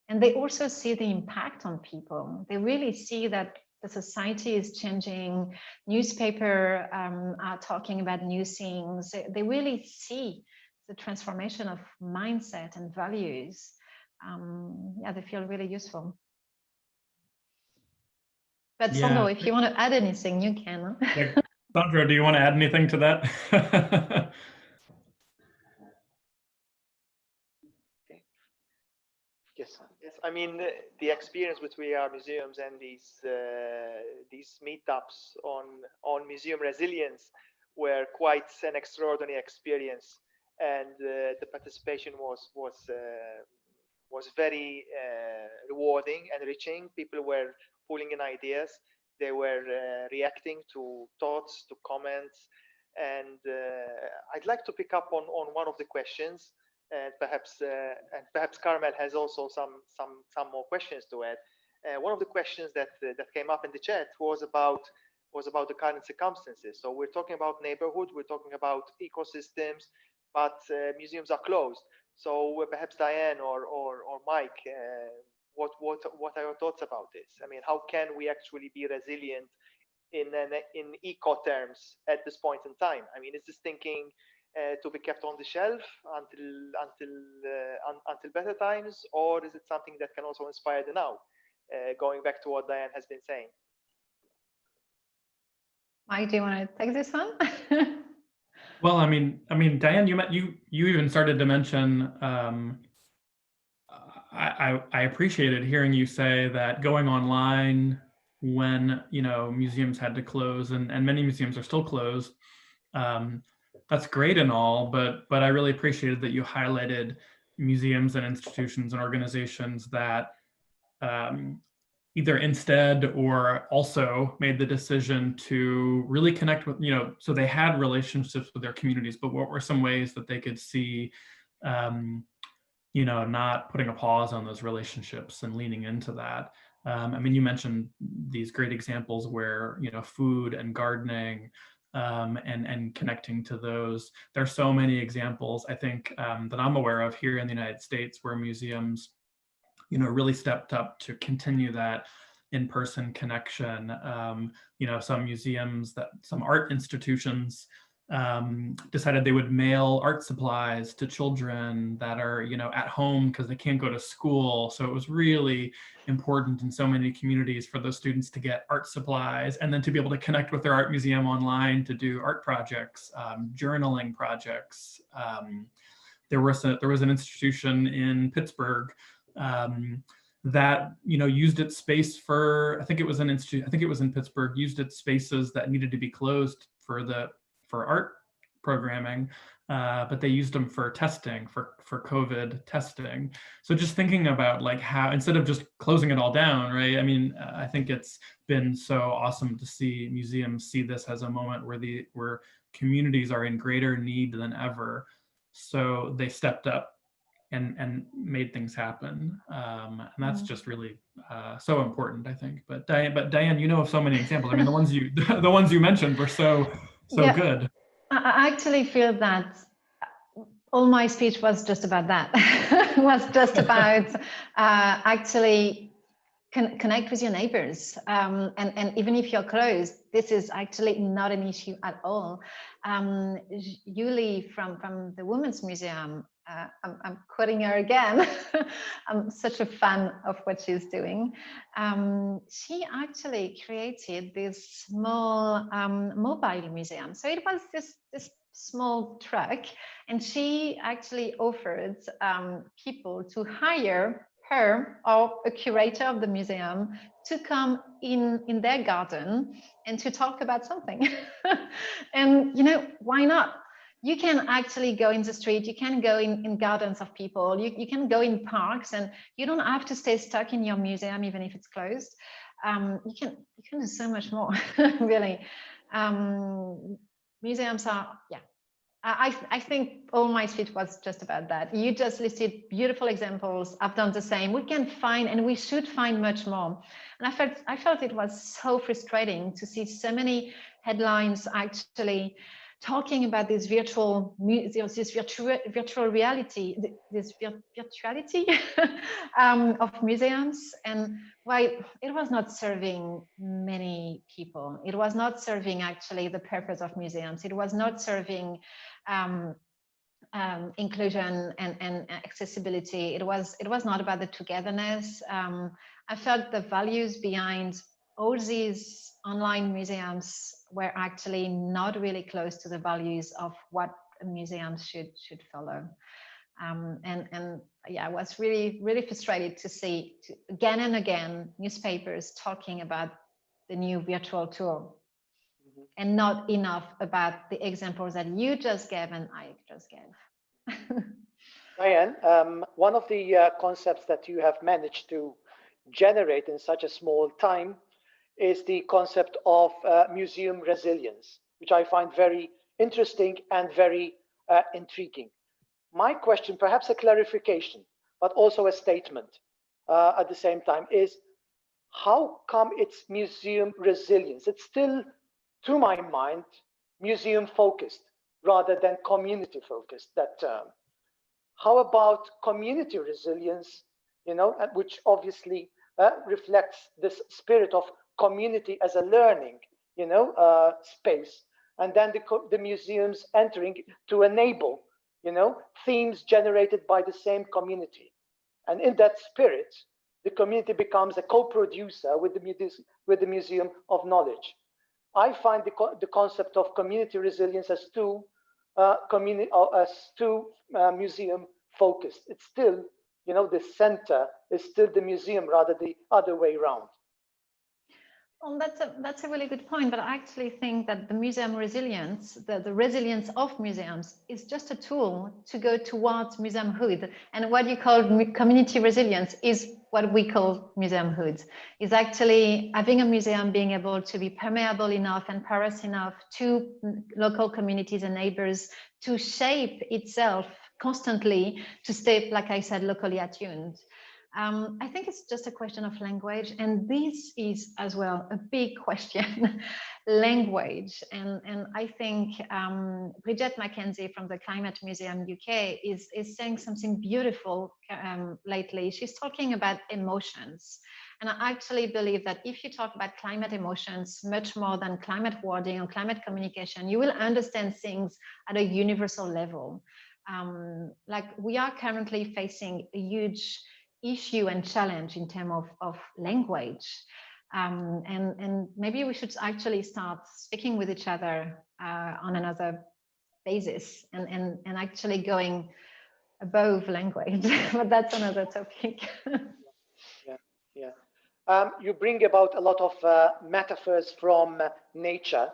And they also see the impact on people. They really see that the society is changing. Newspaper are talking about new things. They really see the transformation of mindset and values. Yeah, they feel really useful. But Yeah. Sandro, if you want to add anything, you can. Yeah. Sandro, do you want to add anything to that? Yes. Yes, I mean the experience with VR museums and these meetups on museum resilience were quite an extraordinary experience, and the participation was very rewarding, enriching. People were pulling in ideas, they were reacting to thoughts, to comments, and I'd like to pick up on one of the questions. And perhaps Carmel has also some more questions to add. One of the questions that came up in the chat was about the current circumstances. So we're talking about neighborhood, we're talking about ecosystems, but museums are closed. So perhaps Diane or Mike, what are your thoughts about this? I mean, how can we actually be resilient in eco terms at this point in time? I mean, is this thinking to be kept on the shelf until better times, or is it something that can also inspire the now? Going back to what Diane has been saying. Mike, do you want to take this one? Well, I mean, Diane, you even started to mention. I appreciated hearing you say that going online when museums had to close, and many museums are still closed. That's great and all, but I really appreciated that you highlighted museums and institutions and organizations that either instead or also made the decision to really connect with, so they had relationships with their communities, but what were some ways that they could see, not putting a pause on those relationships and leaning into that. I mean, you mentioned these great examples where, food and gardening, and connecting to those. There's so many examples, I think, that I'm aware of here in the United States where museums, really stepped up to continue that in-person connection. Some art institutions decided they would mail art supplies to children that are, at home because they can't go to school. So it was really important in so many communities for those students to get art supplies and then to be able to connect with their art museum online to do art projects, journaling projects. There was an institution in Pittsburgh that used its space for, I think it was in Pittsburgh, used its spaces that needed to be closed for art programming, but they used them for testing, for COVID testing. So just thinking about like how, instead of just closing it all down, right? I mean, I think it's been so awesome to see museums see this as a moment where communities are in greater need than ever. So they stepped up and made things happen, and that's just really so important, I think. But Diane, you know of so many examples. I mean, the ones you mentioned were so good. I actually feel that all my speech was just about that. Was just about actually connect with your neighbors, and even if you're closed, this is actually not an issue at all. Yuli from the Women's Museum, I'm quoting her again. I'm such a fan of what she's doing. She actually created this small mobile museum. So it was this small truck, and she actually offered people to hire her or a curator of the museum to come in their garden and to talk about something. And why not? You can actually go in the street, you can go in gardens of people, you can go in parks, and you don't have to stay stuck in your museum even if it's closed. You can do so much more. Really. Museums are, I think all my speech was just about that. You just listed beautiful examples. I've done the same. We can find, and we should find much more. And I felt it was so frustrating to see so many headlines actually talking about this virtual reality, this virtuality of museums, and why it was not serving many people. It was not serving actually the purpose of museums. It was not serving inclusion and accessibility. It was not about the togetherness. I felt the values behind all these online museums were actually not really close to the values of what museums should follow. And yeah, I was really frustrated to see again and again newspapers talking about the new virtual tour, and not enough about the examples that you just gave and I just gave. Diane, one of the concepts that you have managed to generate in such a small time is the concept of museum resilience, which I find very interesting and very intriguing. My question, perhaps a clarification, but also a statement at the same time, is how come it's museum resilience? It's still, to my mind, museum focused rather than community focused, that term. How about community resilience, you know, which obviously reflects this spirit of community as a learning, you know, space, and then the museums entering to enable, you know, themes generated by the same community. And in that spirit, the community becomes a co-producer with the Museum of Knowledge. I find the concept of community resilience as too museum focused. It's still, you know, the center is still the museum rather the other way around. Well, that's a really good point, but I actually think that the museum resilience, the resilience of museums, is just a tool to go towards museumhood. And what you call community resilience is what we call museumhood. Is actually having a museum being able to be permeable enough and porous enough to local communities and neighbors to shape itself constantly to stay, like I said, locally attuned. I think it's just a question of language, and this is as well a big question, language. And I think Bridget Mackenzie from the Climate Museum UK is saying something beautiful lately. She's talking about emotions. And I actually believe that if you talk about climate emotions much more than climate wording or climate communication, you will understand things at a universal level. Like we are currently facing a huge issue and challenge in terms of language, and maybe we should actually start speaking with each other on another basis and actually going above language. But that's another topic. Yeah. You bring about a lot of metaphors from nature.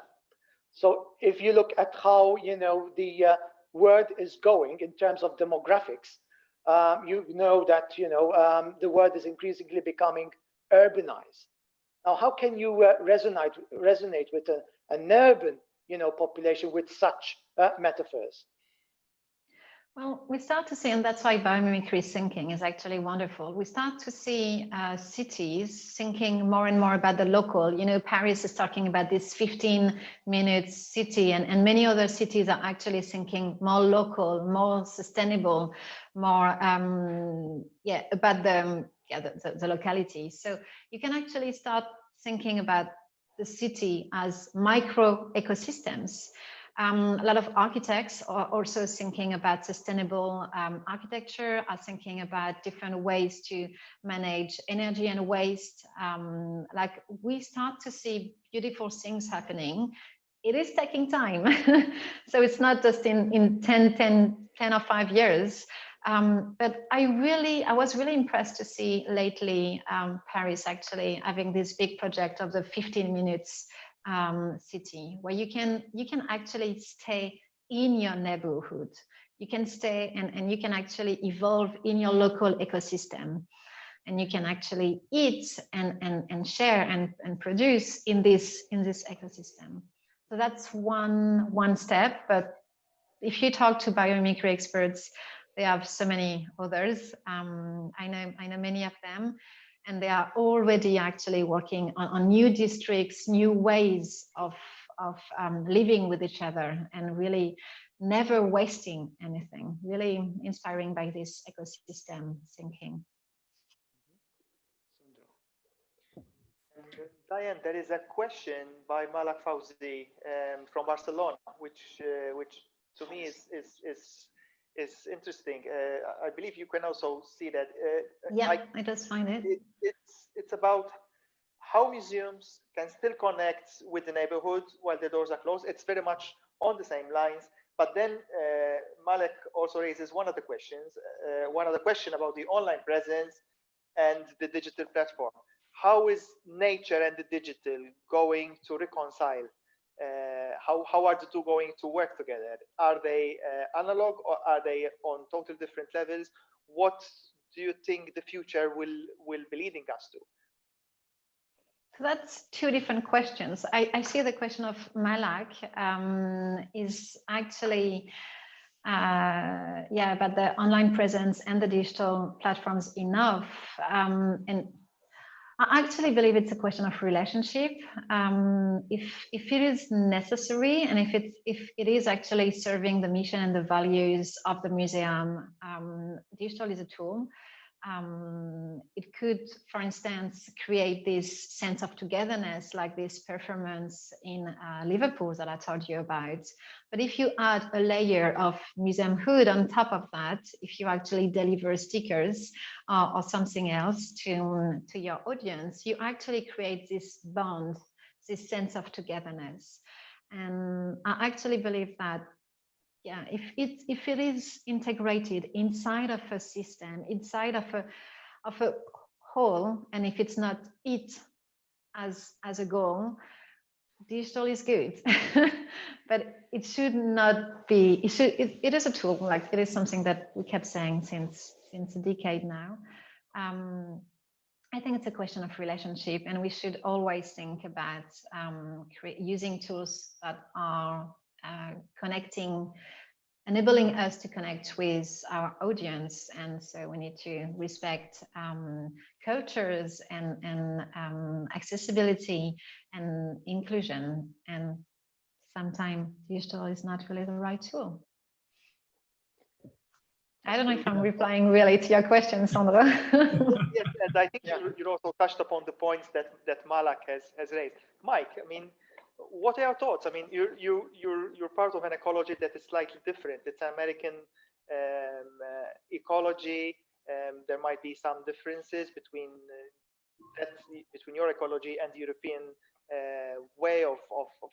So if you look at how, you know, the world is going in terms of demographics, you know that, you know, the world is increasingly becoming urbanized. Now, how can you resonate with an urban, you know, population with such metaphors? Well, we start to see, and that's why biomimicry thinking is actually wonderful. We start to see cities thinking more and more about the local. You know, Paris is talking about this 15-minute city, and many other cities are actually thinking more local, more sustainable, more about the locality. So you can actually start thinking about the city as micro ecosystems. A lot of architects are also thinking about sustainable architecture, are thinking about different ways to manage energy and waste. Like we start to see beautiful things happening. It is taking time. So it's not just in 10 or 5 years. But I was really impressed to see lately Paris actually having this big project of the 15 minutes city, where you can actually stay in your neighborhood. You can stay and you can actually evolve in your local ecosystem, and you can actually eat and share and produce in this ecosystem. So that's one step. But if you talk to biomimicry experts, they have so many others. I know many of them. And they are already actually working on new districts, new ways of living with each other and really never wasting anything. Really inspiring by this ecosystem thinking. Diane, there is a question by Malak Fauzi from Barcelona, which to me is interesting. I believe you can also see that. Yeah, I just find it. It's about how museums can still connect with the neighborhood while the doors are closed. It's very much on the same lines. But then Malek also raises one of the questions about the online presence and the digital platform. How is nature and the digital going to reconcile? How are the two going to work together? Are they analog or are they on total different levels? What do you think the future will be leading us to? So that's two different questions. I see the question of Malak is actually about the online presence and the digital platforms enough. And I actually believe it's a question of relationship. If it is necessary and if it is actually serving the mission and the values of the museum, digital is a tool. It could, for instance, create this sense of togetherness, like this performance in Liverpool that I told you about. But if you add a layer of museumhood on top of that, if you actually deliver stickers or something else to your audience, you actually create this bond, this sense of togetherness. And I actually believe that if it is integrated inside of a system, inside of a whole, and if it's not it as a goal, digital is good. But it should not be. It is a tool. Like it is something that we kept saying since a decade now. I think it's a question of relationship, and we should always think about using tools that are enabling us to connect with our audience. And so we need to respect cultures and accessibility and inclusion. And sometimes digital is not really the right tool. I don't know if I'm replying really to your question, Sandra. Yes, and I think you also touched upon the points that Malak has raised. Mike, I mean, what are your thoughts? I mean, you're part of an ecology that is slightly different. It's American ecology. There might be some differences between your ecology and the European way of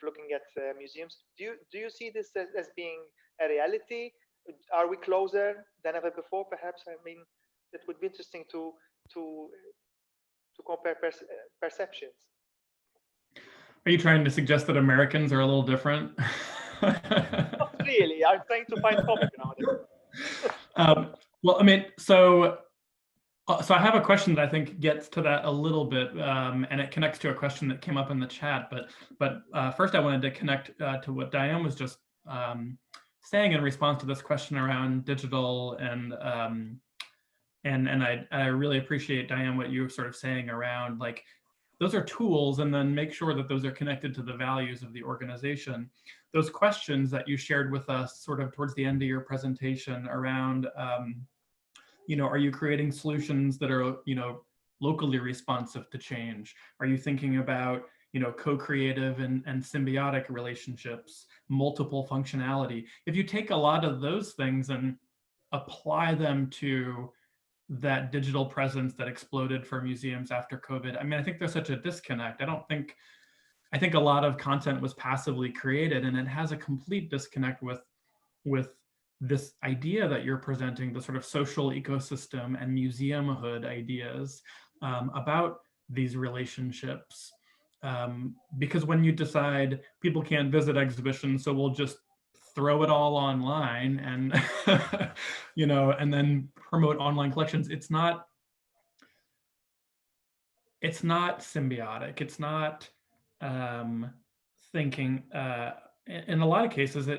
looking at museums. Do you see this as being a reality? Are we closer than ever before? Perhaps. I mean, it would be interesting to compare perceptions. Are you trying to suggest that Americans are a little different? Not really. I'm trying to find common ground. Well, I mean, so I have a question that I think gets to that a little bit, and it connects to a question that came up in the chat. But first, I wanted to connect to what Diane was just saying in response to this question around digital, and I really appreciate, Diane, what you were sort of saying around like those are tools, and then make sure that those are connected to the values of the organization. Those questions that you shared with us sort of towards the end of your presentation around, are you creating solutions that are, locally responsive to change? Are you thinking about, co-creative and symbiotic relationships, multiple functionality? If you take a lot of those things and apply them to that digital presence that exploded for museums after COVID, I mean, I think there's such a disconnect. I think a lot of content was passively created, and it has a complete disconnect with this idea that you're presenting, the sort of social ecosystem and museumhood ideas about these relationships. Because when you decide people can't visit exhibitions, so we'll just throw it all online and, and then promote online collections, it's not symbiotic. It's not thinking, in a lot of cases,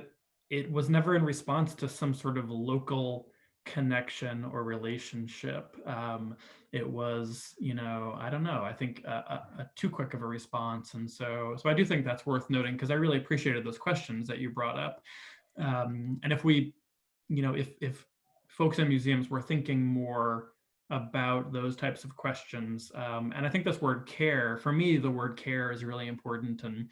it was never in response to some sort of local connection or relationship. It was, I don't know, I think a too quick of a response. And so I do think that's worth noting, because I really appreciated those questions that you brought up. And if we, if folks in museums were thinking more about those types of questions, and I think this word care, for me, the word care is really important. And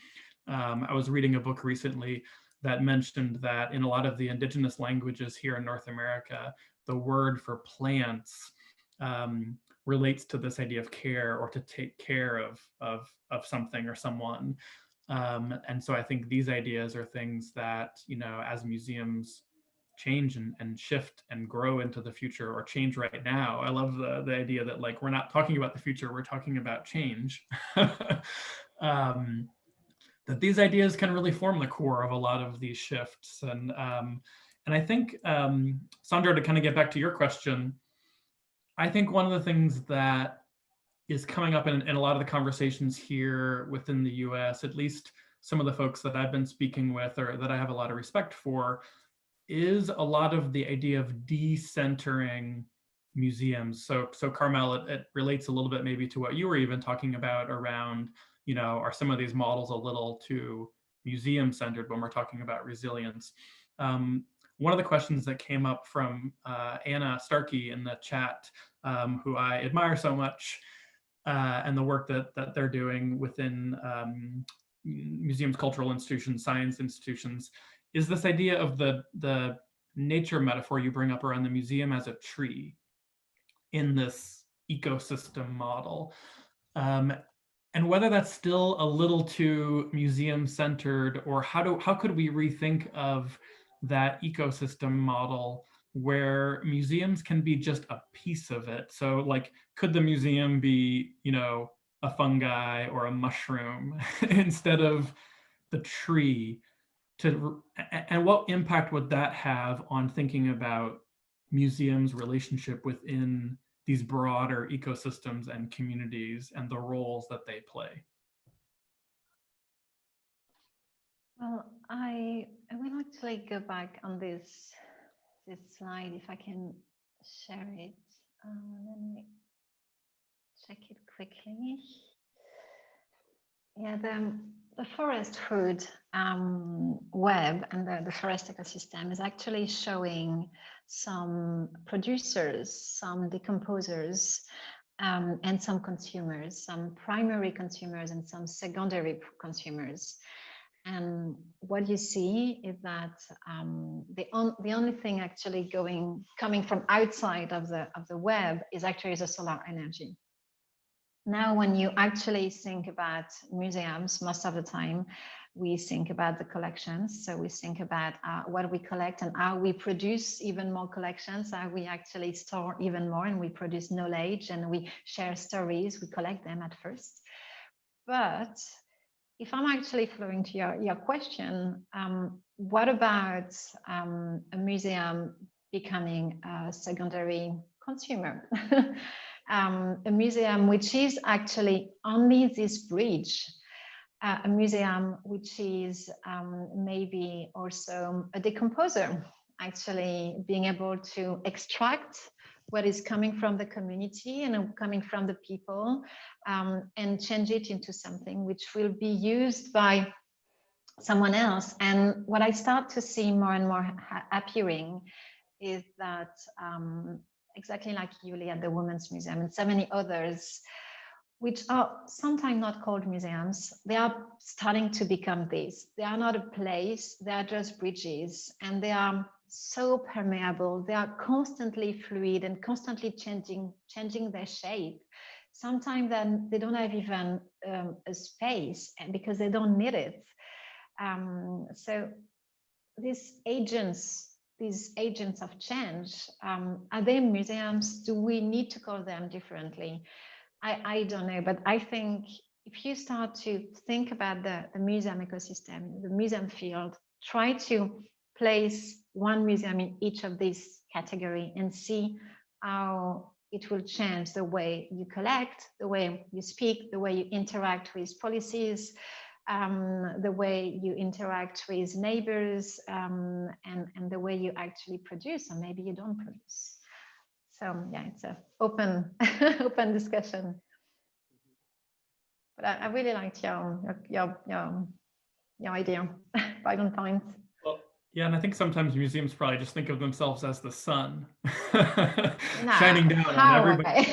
I was reading a book recently that mentioned that in a lot of the indigenous languages here in North America, the word for plants relates to this idea of care, or to take care of something or someone. And so I think these ideas are things that, as museums change and shift and grow into the future, or change right now. I love the idea that, like, we're not talking about the future, we're talking about change. That these ideas can really form the core of a lot of these shifts. And I think, Sandra, to kind of get back to your question, I think one of the things that is coming up in a lot of the conversations here within the US, at least some of the folks that I've been speaking with, or that I have a lot of respect for, is a lot of the idea of decentering museums. So Carmel, it relates a little bit maybe to what you were even talking about around, are some of these models a little too museum-centered when we're talking about resilience? One of the questions that came up from Anna Starkey in the chat, who I admire so much, and the work that they're doing within museums, cultural institutions, science institutions, is this idea of the nature metaphor you bring up around the museum as a tree in this ecosystem model. And whether that's still a little too museum-centered, or how could we rethink of that ecosystem model where museums can be just a piece of it? So, like, could the museum be, a fungi or a mushroom instead of the tree? And what impact would that have on thinking about museums' relationship within these broader ecosystems and communities, and the roles that they play? Well, I will actually go back on this slide, if I can share it. Let me check it quickly. Yeah, the forest food web and the forest ecosystem is actually showing some producers, some decomposers, and some consumers, some primary consumers and some secondary consumers. And what you see is that the only thing actually coming from outside of the web is actually the solar energy. Now, when you actually think about museums, most of the time, we think about the collections. So we think about what we collect and how we produce even more collections, how we actually store even more, and we produce knowledge and we share stories, we collect them at first. But if I'm actually following to your question, what about a museum becoming a secondary consumer? A museum which is actually only this bridge, a museum which is maybe also a decomposer, actually being able to extract what is coming from the community and coming from the people, and change it into something which will be used by someone else. And what I start to see more and more appearing is that exactly like Yuli at the Women's Museum and so many others, which are sometimes not called museums, they are starting to become this. They are not a place, they are just bridges, and they are so permeable. They are constantly fluid and constantly changing their shape. Sometimes then they don't have even a space, and because they don't need it. So these agents of change, are they museums? Do we need to call them differently? I don't know, but I think if you start to think about the museum ecosystem, the museum field, try to place one museum in each of these categories and see how it will change the way you collect, the way you speak, the way you interact with policies, the way you interact with neighbors, and the way you actually produce, or maybe you don't produce. So yeah, it's an open open discussion. But I really liked your idea, Valentine's. Well, yeah, and I think sometimes museums probably just think of themselves as the sun shining down on everybody.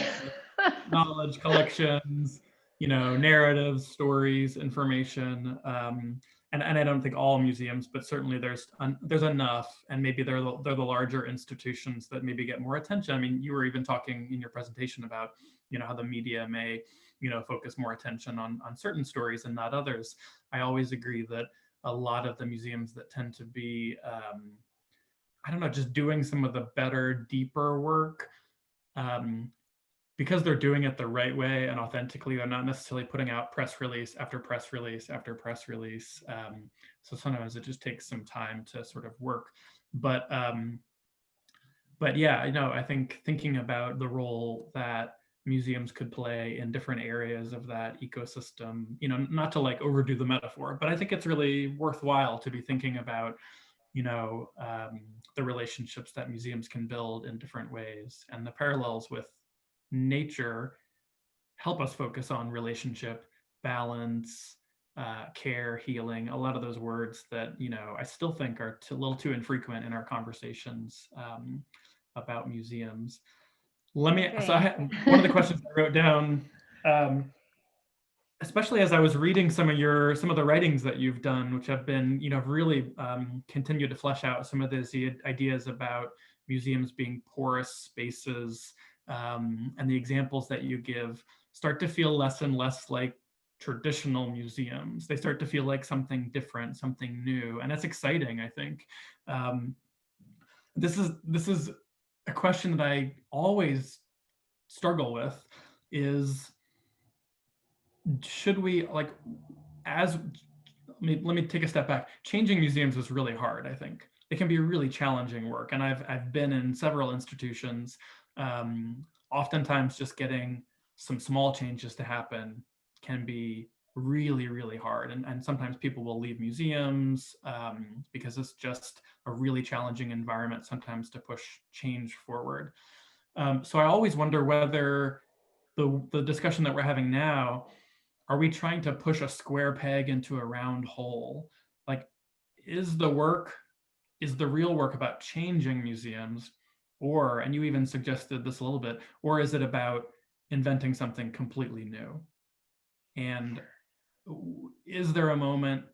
Knowledge collections, narratives, stories, information, and I don't think all museums, but certainly there's enough, and maybe they're the larger institutions that maybe get more attention. I mean, you were even talking in your presentation about how the media may focus more attention on certain stories and not others. I always agree that a lot of the museums that tend to be I don't know, just doing some of the better, deeper work, because they're doing it the right way and authentically, they're not necessarily putting out press release after press release after press release. So sometimes it just takes some time to sort of work. But yeah, I think thinking about the role that museums could play in different areas of that ecosystem, not to like overdo the metaphor, but I think it's really worthwhile to be thinking about the relationships that museums can build in different ways, and the parallels with nature help us focus on relationship, balance, care, healing, a lot of those words that I still think are a little too infrequent in our conversations about museums. One of the questions I wrote down, especially as I was reading some of the writings that you've done, which have been really continued to flesh out some of these ideas about museums being porous spaces, and the examples that you give start to feel less and less like traditional museums. They start to feel like something different, something new, and that's exciting, I think. This is a question that I always struggle with, is should we, like, let me take a step back. Changing museums is really hard, I think. It can be really challenging work, and I've been in several institutions. Oftentimes just getting some small changes to happen can be really, really hard. And sometimes people will leave museums because it's just a really challenging environment sometimes to push change forward. So I always wonder whether the discussion that we're having now, are we trying to push a square peg into a round hole? Like, is the real work about changing museums, or, and you even suggested this a little bit, or is it about inventing something completely new? And is there a moment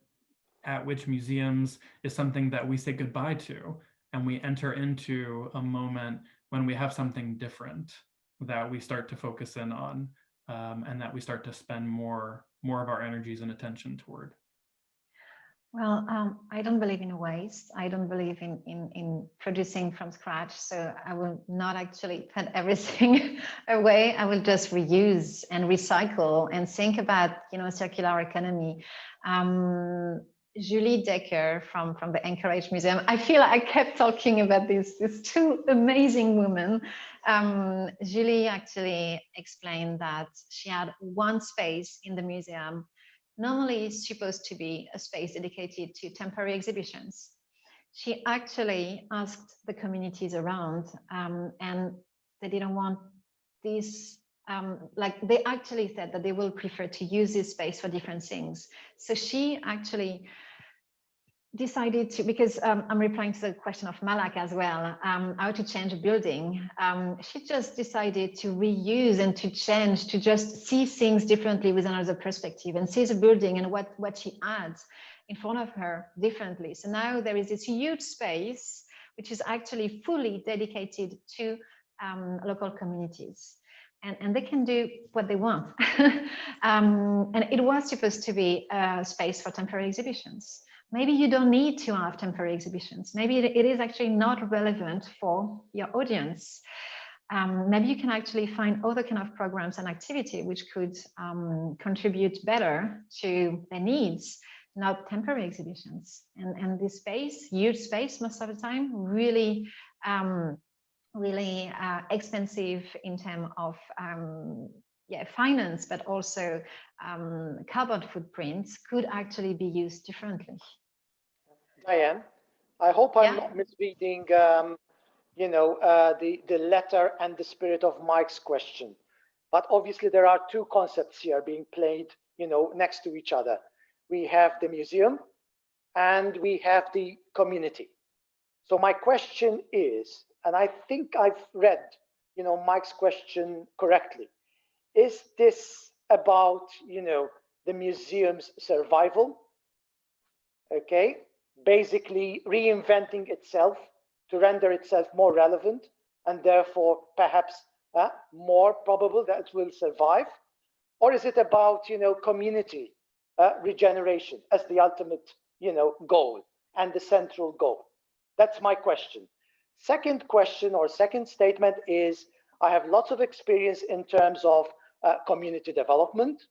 at which museums is something that we say goodbye to, and we enter into a moment when we have something different that we start to focus in on, and that we start to spend more of our energies and attention toward? Well, I don't believe in waste. I don't believe in producing from scratch. So I will not actually put everything away. I will just reuse and recycle and think about, circular economy. Julie Decker from the Anchorage Museum. I feel I kept talking about these two amazing women. Julie actually explained that she had one space in the museum. Normally it's supposed to be a space dedicated to temporary exhibitions. She actually asked the communities around, and they didn't want this, they actually said that they will prefer to use this space for different things. So she actually decided to, because I'm replying to the question of Malak as well, how to change a building. She just decided to reuse and to change, to just see things differently with another perspective, and see the building and what she adds in front of her differently. So now there is this huge space which is actually fully dedicated to local communities. And they can do what they want. And it was supposed to be a space for temporary exhibitions. Maybe you don't need to have temporary exhibitions. Maybe it is actually not relevant for your audience. Maybe you can actually find other kind of programs and activity which could contribute better to their needs, not temporary exhibitions. And this space, huge space most of the time, really, really expensive in terms of finance, but also carbon footprints could actually be used differently. Diane, I hope I'm not misreading, the letter and the spirit of Mike's question. But obviously there are two concepts here being played, next to each other. We have the museum and we have the community. So my question is, and I think I've read, Mike's question correctly. Is this about, the museum's survival? Okay, basically reinventing itself to render itself more relevant and therefore perhaps more probable that it will survive? Or is it about, community regeneration as the ultimate, goal and the central goal? That's my question. Second question or second statement is, I have lots of experience in terms of community development.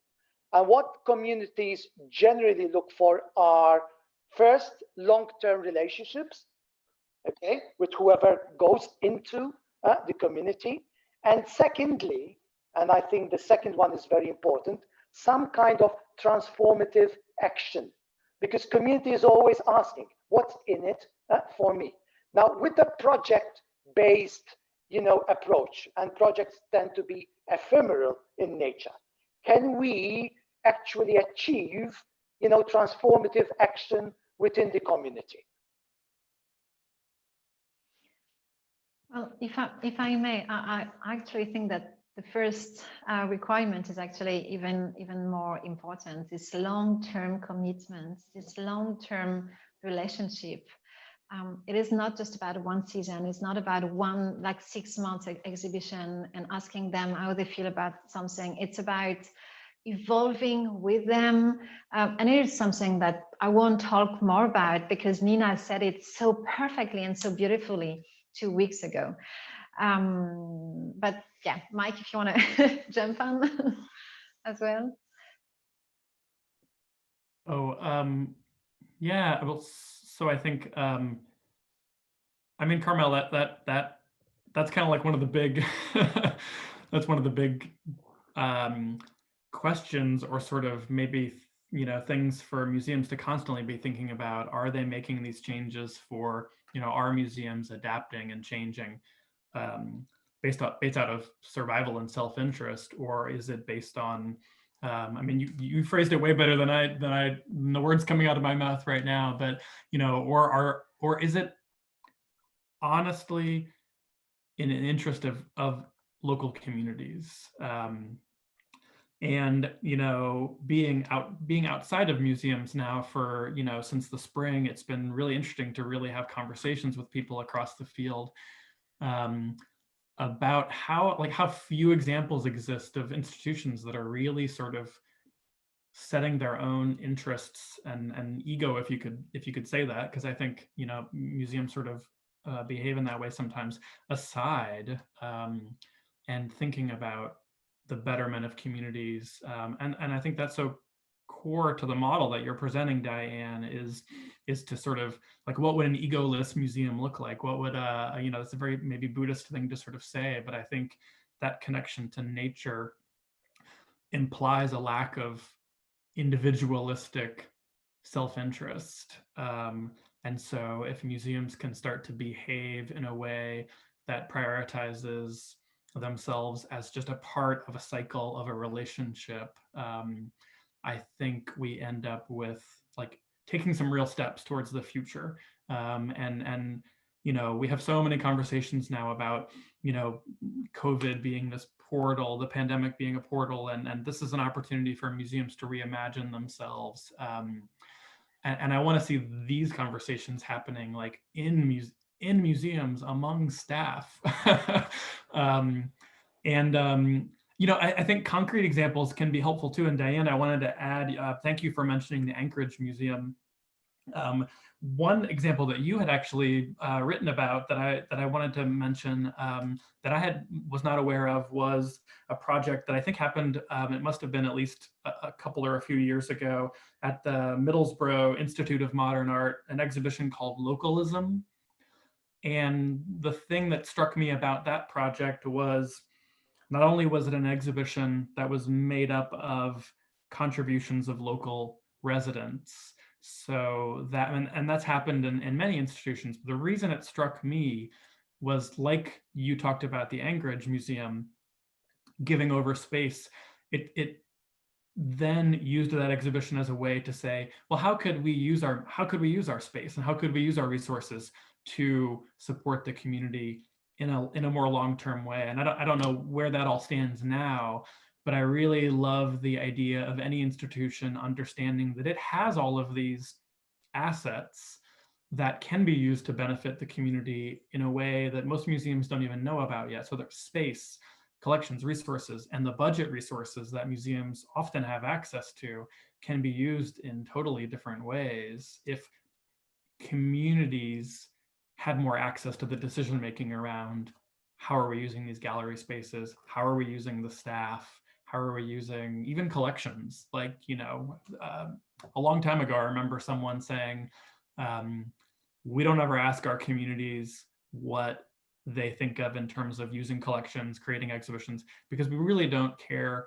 And what communities generally look for are first, long-term relationships, okay, with whoever goes into the community. And secondly, and I think the second one is very important, some kind of transformative action, because community is always asking, what's in it for me? Now, with the project-based, approach, and projects tend to be ephemeral in nature, can we actually achieve, transformative action within the community? Well, if I may, I actually think that the first requirement is actually even more important. This long-term commitment, this long-term relationship. It is not just about one season. It's not about one 6 months exhibition and asking them how they feel about something. It's about evolving with them. And it is something that I won't talk more about because Nina said it so perfectly and so beautifully 2 weeks ago. But yeah, Mike, if you want to jump on as well. Oh, yeah. Well, so I think, I mean, Carmel, that's kind of like one of the big, that's one of the big questions, or sort of maybe, things for museums to constantly be thinking about. Are they making these changes for, our museums adapting and changing based out of survival and self-interest, or is it based on, I mean, you phrased it way better than the words coming out of my mouth right now, but, or is it honestly in an interest of local communities? And, being outside of museums now for, since the spring, it's been really interesting to really have conversations with people across the field about how few examples exist of institutions that are really sort of setting their own interests and ego, if you could say that, because I think, museums sort of behave in that way sometimes, aside and thinking about the betterment of communities. And I think that's so core to the model that you're presenting, Diane, is to sort of what would an egoless museum look like? What would it's a very maybe Buddhist thing to sort of say, but I think that connection to nature implies a lack of individualistic self-interest. And so if museums can start to behave in a way that prioritizes themselves as just a part of a cycle of a relationship, I think we end up with taking some real steps towards the future. And we have so many conversations now about COVID being this portal, the pandemic being a portal, and this is an opportunity for museums to reimagine themselves. And I want to see these conversations happening in museums among staff. I think concrete examples can be helpful too. And Diane, I wanted to add, thank you for mentioning the Anchorage Museum. One example that you had actually written about that I wanted to mention that I was not aware of was a project that I think happened, it must have been at least a couple or a few years ago at the Middlesbrough Institute of Modern Art, an exhibition called Localism. And the thing that struck me about that project was not only was it an exhibition that was made up of contributions of local residents, so that, and that's happened in many institutions. The reason it struck me was, like you talked about the Anchorage Museum giving over space, it then used that exhibition as a way to say, well, how could we use our space, and how could we use our resources to support the community in a more long-term way? And I don't know where that all stands now, but I really love the idea of any institution understanding that it has all of these assets that can be used to benefit the community in a way that most museums don't even know about yet. So there's space, collections, resources, and the budget resources that museums often have access to can be used in totally different ways if communities had more access to the decision-making around how are we using these gallery spaces, how are we using the staff, how are we using even collections. Like, you know, a long time ago, I remember someone saying, we don't ever ask our communities what they think of in terms of using collections, creating exhibitions, because we really don't care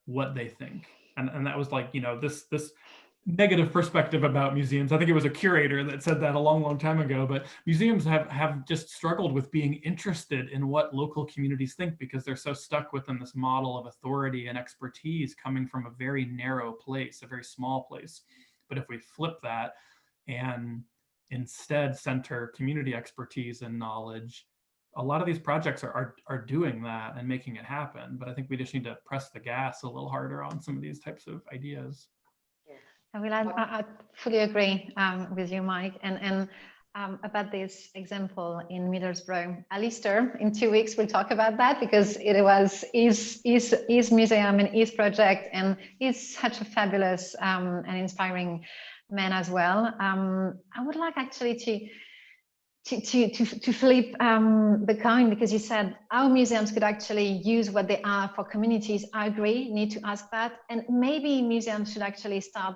what they think. And that was like, you know, this negative perspective about museums. I think it was a curator that said that a long time ago, but museums have just struggled with being interested in what local communities think, because they're so stuck within this model of authority and expertise coming from a very narrow place, a very small place. But if we flip that and instead center community expertise and knowledge, a lot of these projects are doing that and making it happen. But I think we just need to press the gas a little harder on some of these types of ideas. I fully agree with you, Mike. And about this example in Middlesbrough, Alistair, in 2 weeks, we'll talk about that, because it was his museum and his project, and he's such a fabulous and inspiring man as well. I would like actually to flip the coin, because you said our museums could actually use what they are for communities. I agree, need to ask that. And maybe museums should actually start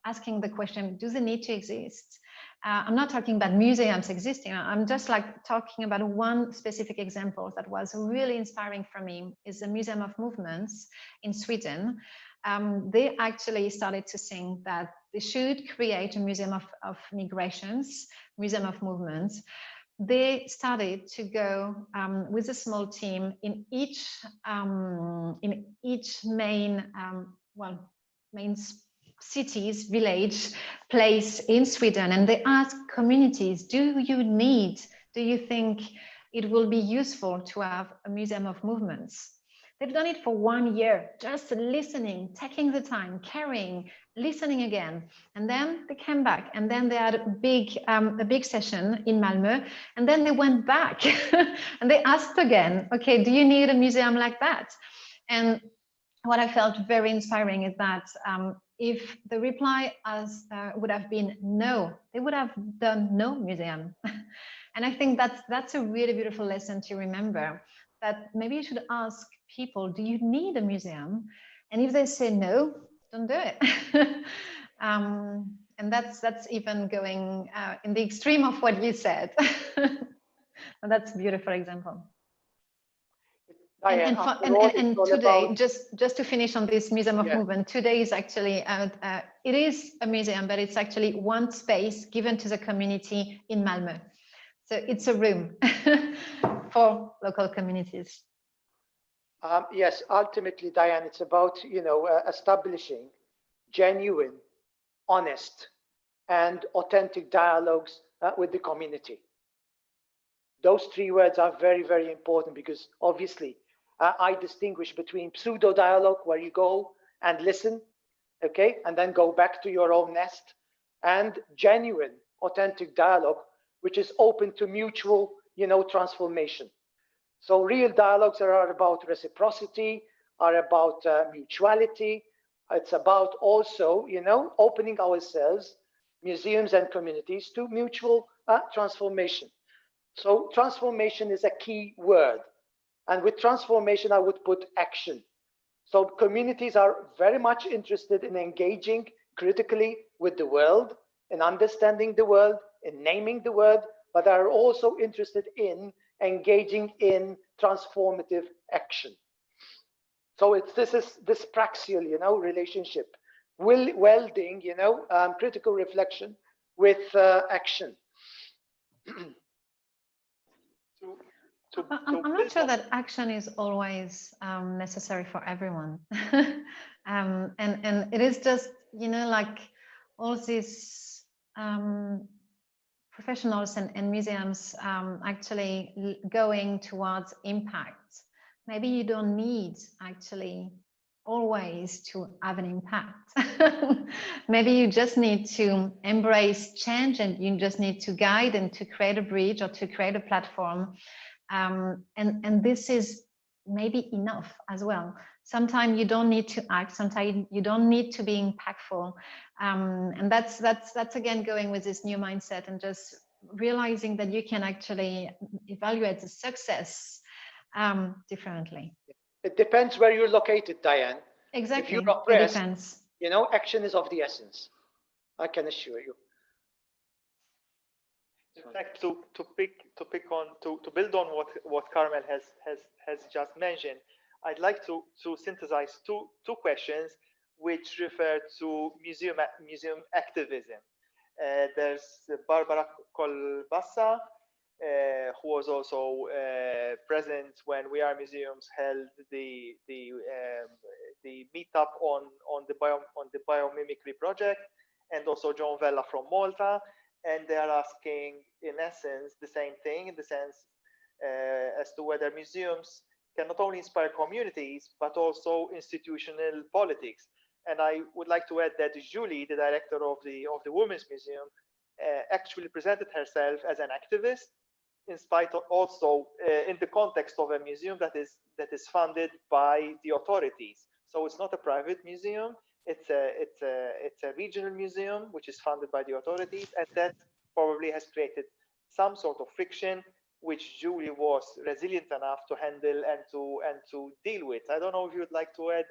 asking the question, do they need to exist? I'm not talking about museums existing. I'm just like talking about one specific example that was really inspiring for me, is the Museum of Movements in Sweden. They actually started to think that they should create a museum of migrations, museum of movements. They started to go with a small team in each main cities, village, place in Sweden, and they asked communities, do you think it will be useful to have a museum of movements? They've done it for 1 year, just listening, taking the time, caring, listening again. And then they came back, and then they had a big session in MUŻE, and then they went back and they asked again, okay, do you need a museum like that? And what I felt very inspiring is that if the reply would have been no, they would have done no museum. And I think that's a really beautiful lesson to remember, that maybe you should ask people, do you need a museum? And if they say no, don't do it. And that's even going in the extreme of what you said. And that's a beautiful example. Diane, and today, just to finish on this Museum of Movement, today is actually, it is a museum, but it's actually one space given to the community in MUŻE. So it's a room for local communities. Yes, ultimately, Diane, it's about, establishing genuine, honest, and authentic dialogues with the community. Those three words are very, very important, because obviously I distinguish between pseudo dialogue, where you go and listen, okay, and then go back to your own nest, and genuine, authentic dialogue, which is open to mutual, transformation. So real dialogues are about reciprocity, are about mutuality. It's about also, opening ourselves, museums and communities, to mutual transformation. So transformation is a key word. And with transformation, I would put action. So communities are very much interested in engaging critically with the world, in understanding the world, in naming the world, but are also interested in engaging in transformative action. So it's this praxial, relationship, welding, critical reflection with action. I'm not sure that action is always necessary for everyone. And it is just, like all these professionals and museums actually going towards impact. Maybe you don't need actually always to have an impact. Maybe you just need to embrace change, and you just need to guide and to create a bridge or to create a platform. And this is maybe enough as well. Sometimes you don't need to act. Sometimes you don't need to be impactful. And that's again going with this new mindset and just realizing that you can actually evaluate the success differently. It depends where you're located, Diane. Exactly. If you're oppressed, it depends. Action is of the essence. I can assure you. In fact, to build on what Carmel has just mentioned, I'd like to synthesize two questions which refer to museum activism. There's Barbara Colbassa, who was also present when We Are Museums held the meetup on the biomimicry project, and also John Vella from Malta. And they are asking, in essence, the same thing, in the sense as to whether museums can not only inspire communities, but also institutional politics. And I would like to add that Julie, the director of the Women's Museum, actually presented herself as an activist, in spite of also in the context of a museum that is funded by the authorities. So it's not a private museum. It's a regional museum which is funded by the authorities, and that probably has created some sort of friction, which Julie was resilient enough to handle and to deal with. I don't know if you'd like to add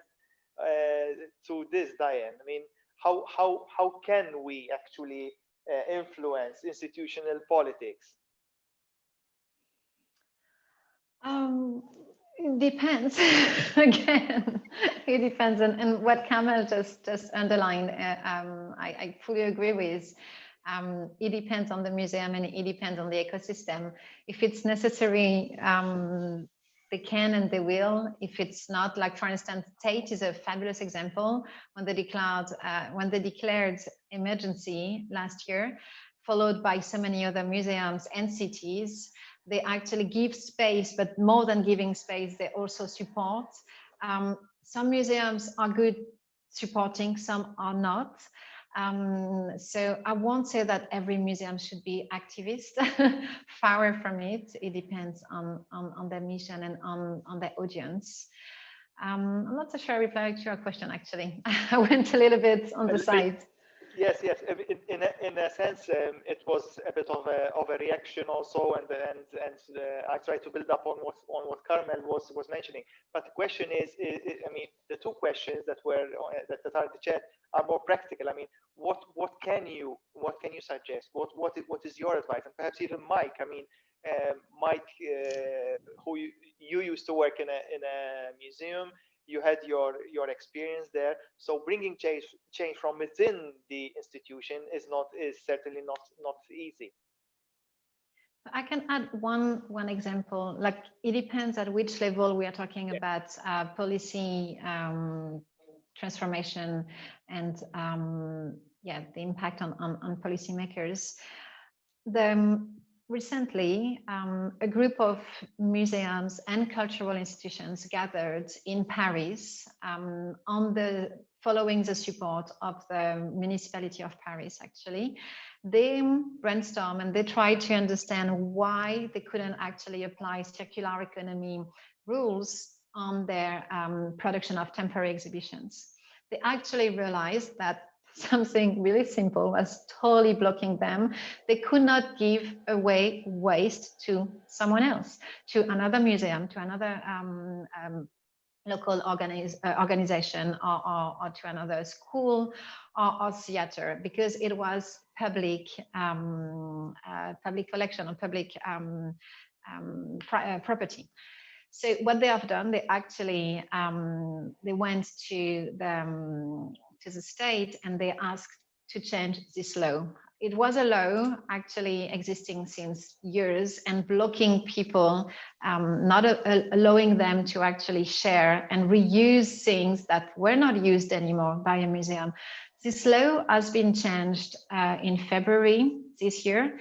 to this, Diane. I mean, how can we actually influence institutional politics? It depends. Again, it depends, and what Kamal just underlined, I fully agree with. It depends on the museum, and it depends on the ecosystem. If it's necessary, they can and they will. If it's not, like for instance, Tate is a fabulous example. When they declared emergency last year, followed by so many other museums and cities, they actually give space, but more than giving space, they also support. Some museums are good supporting, some are not. So I won't say that every museum should be activist. Far from it. It depends on their mission and on their audience. I'm not so sure I replied to your question, actually. I went a little bit on the side. Yes. In a sense, it was a bit of a reaction also, and I tried to build up on what Carmel was mentioning. But the question is, I mean, the two questions that are in the chat are more practical. I mean, what can you suggest? What is your advice? And perhaps even Mike. I mean, Mike, who you used to work in a museum. You had your experience there, so bringing change from within the institution is certainly not easy. I can add one example. Like, it depends at which level we are talking about policy transformation and the impact on policymakers. Recently, a group of museums and cultural institutions gathered in Paris following the support of the municipality of Paris, actually. They brainstormed and they tried to understand why they couldn't actually apply circular economy rules on their production of temporary exhibitions. They actually realized that something really simple was totally blocking them. They could not give away waste to someone else, to another museum, to another local organization, or to another school or theater, because it was public collection or public property. So what they have done, they actually they went to the state and they asked to change this law. It was a law actually existing since years and blocking people, not allowing them to actually share and reuse things that were not used anymore by a museum. This law has been changed in February this year,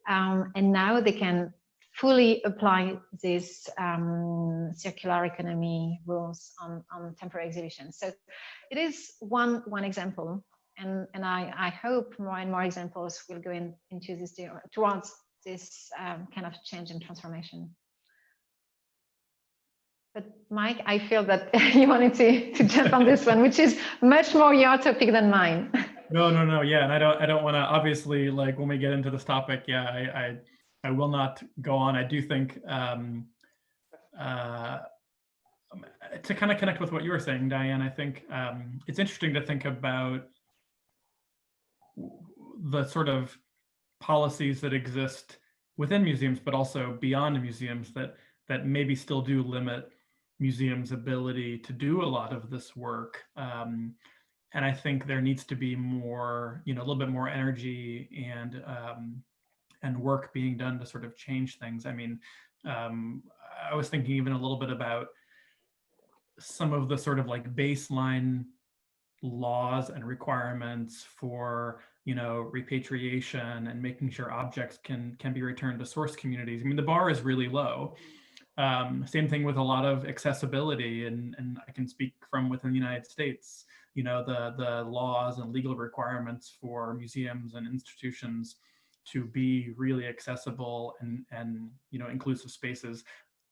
and now they can fully apply these circular economy rules on temporary exhibitions. So it is one example. And I hope more and more examples will go into this towards this kind of change and transformation. But Mike, I feel that you wanted to jump on this one, which is much more your topic than mine. No, yeah, and I don't want to, obviously, like when we get into this topic, yeah, I will not go on. I do think to kind of connect with what you were saying, Diane, I think it's interesting to think about the sort of policies that exist within museums, but also beyond museums that maybe still do limit museums' ability to do a lot of this work. And I think there needs to be more, a little bit more energy and work being done to sort of change things. I mean, I was thinking even a little bit about some of the sort of like baseline laws and requirements for repatriation and making sure objects can be returned to source communities. I mean, the bar is really low. Same thing with a lot of accessibility, and I can speak from within the United States. The laws and legal requirements for museums and institutions to be really accessible and inclusive spaces.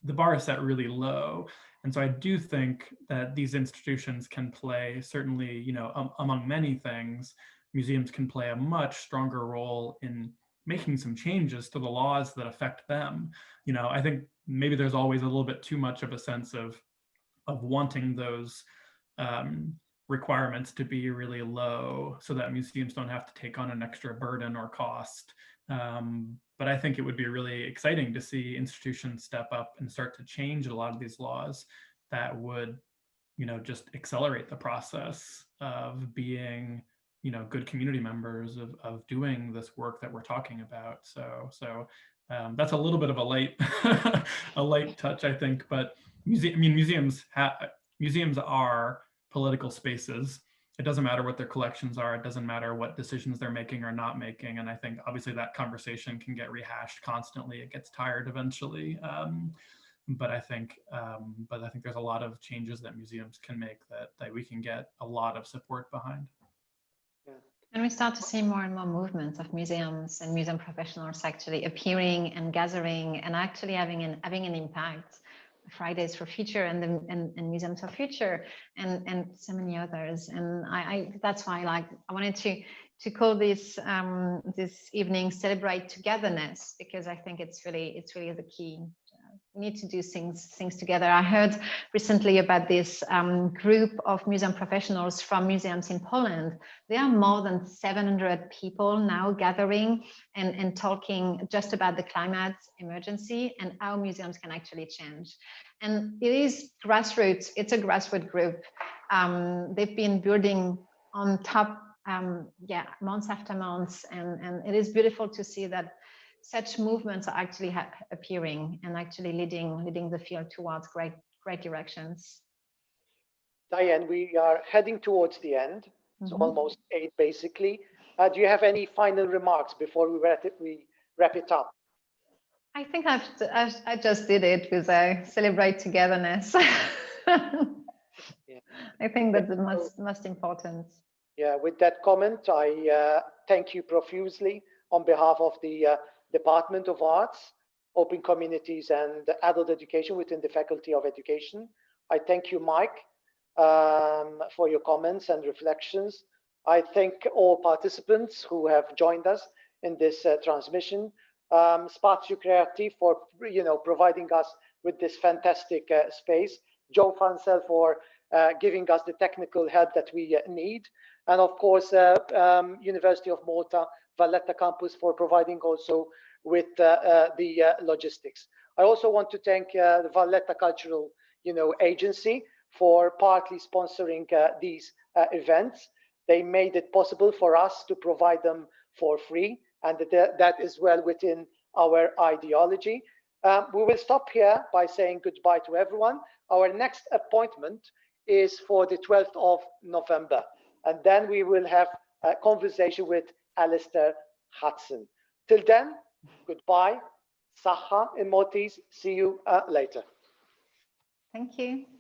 The bar is set really low. And so I do think that these institutions can play, certainly, among many things, museums can play a much stronger role in making some changes to the laws that affect them. I think maybe there's always a little bit too much of a sense of wanting those requirements to be really low so that museums don't have to take on an extra burden or cost. But I think it would be really exciting to see institutions step up and start to change a lot of these laws that would, just accelerate the process of being, good community members of doing this work that we're talking about. So that's a little bit of a light touch, I think. But museums are political spaces. It doesn't matter what their collections are. It doesn't matter what decisions they're making or not making. And I think obviously that conversation can get rehashed constantly. It gets tired eventually. But I think there's a lot of changes that museums can make that we can get a lot of support behind. Yeah. And we start to see more and more movements of museums and museum professionals actually appearing and gathering and actually having an impact. Fridays for Future and Museums for Future and so many others. And that's why I wanted to call this this evening Celebrate Togetherness, because I think it's really the key. We need to do things together. I heard recently about this group of museum professionals from museums in Poland. There are more than 700 people now gathering and talking just about the climate emergency and how museums can actually change. And it is grassroots. It's a grassroots group. They've been building on top, months after months, and it is beautiful to see that such movements are actually appearing and actually leading the field towards great directions. Diane, we are heading towards the end. It's almost 8 basically. Do you have any final remarks before we wrap it up? I think I just did it with a Celebrate Togetherness. Yeah. I think that's the most important. Yeah, with that comment, I thank you profusely on behalf of the Department of Arts, Open Communities and Adult Education within the Faculty of Education. I thank you, Mike, for your comments and reflections. I thank all participants who have joined us in this transmission. Spazio Creative for providing us with this fantastic space. Joe Fansel for giving us the technical help that we need, and of course University of Malta Valletta campus for providing also with the logistics. I also want to thank the Valletta Cultural, Agency for partly sponsoring these events. They made it possible for us to provide them for free, and that is well within our ideology. We will stop here by saying goodbye to everyone. Our next appointment is for the 12th of November, and then we will have a conversation with Alistair Hudson. Till then, goodbye. Saha in Maltese. See you later. Thank you.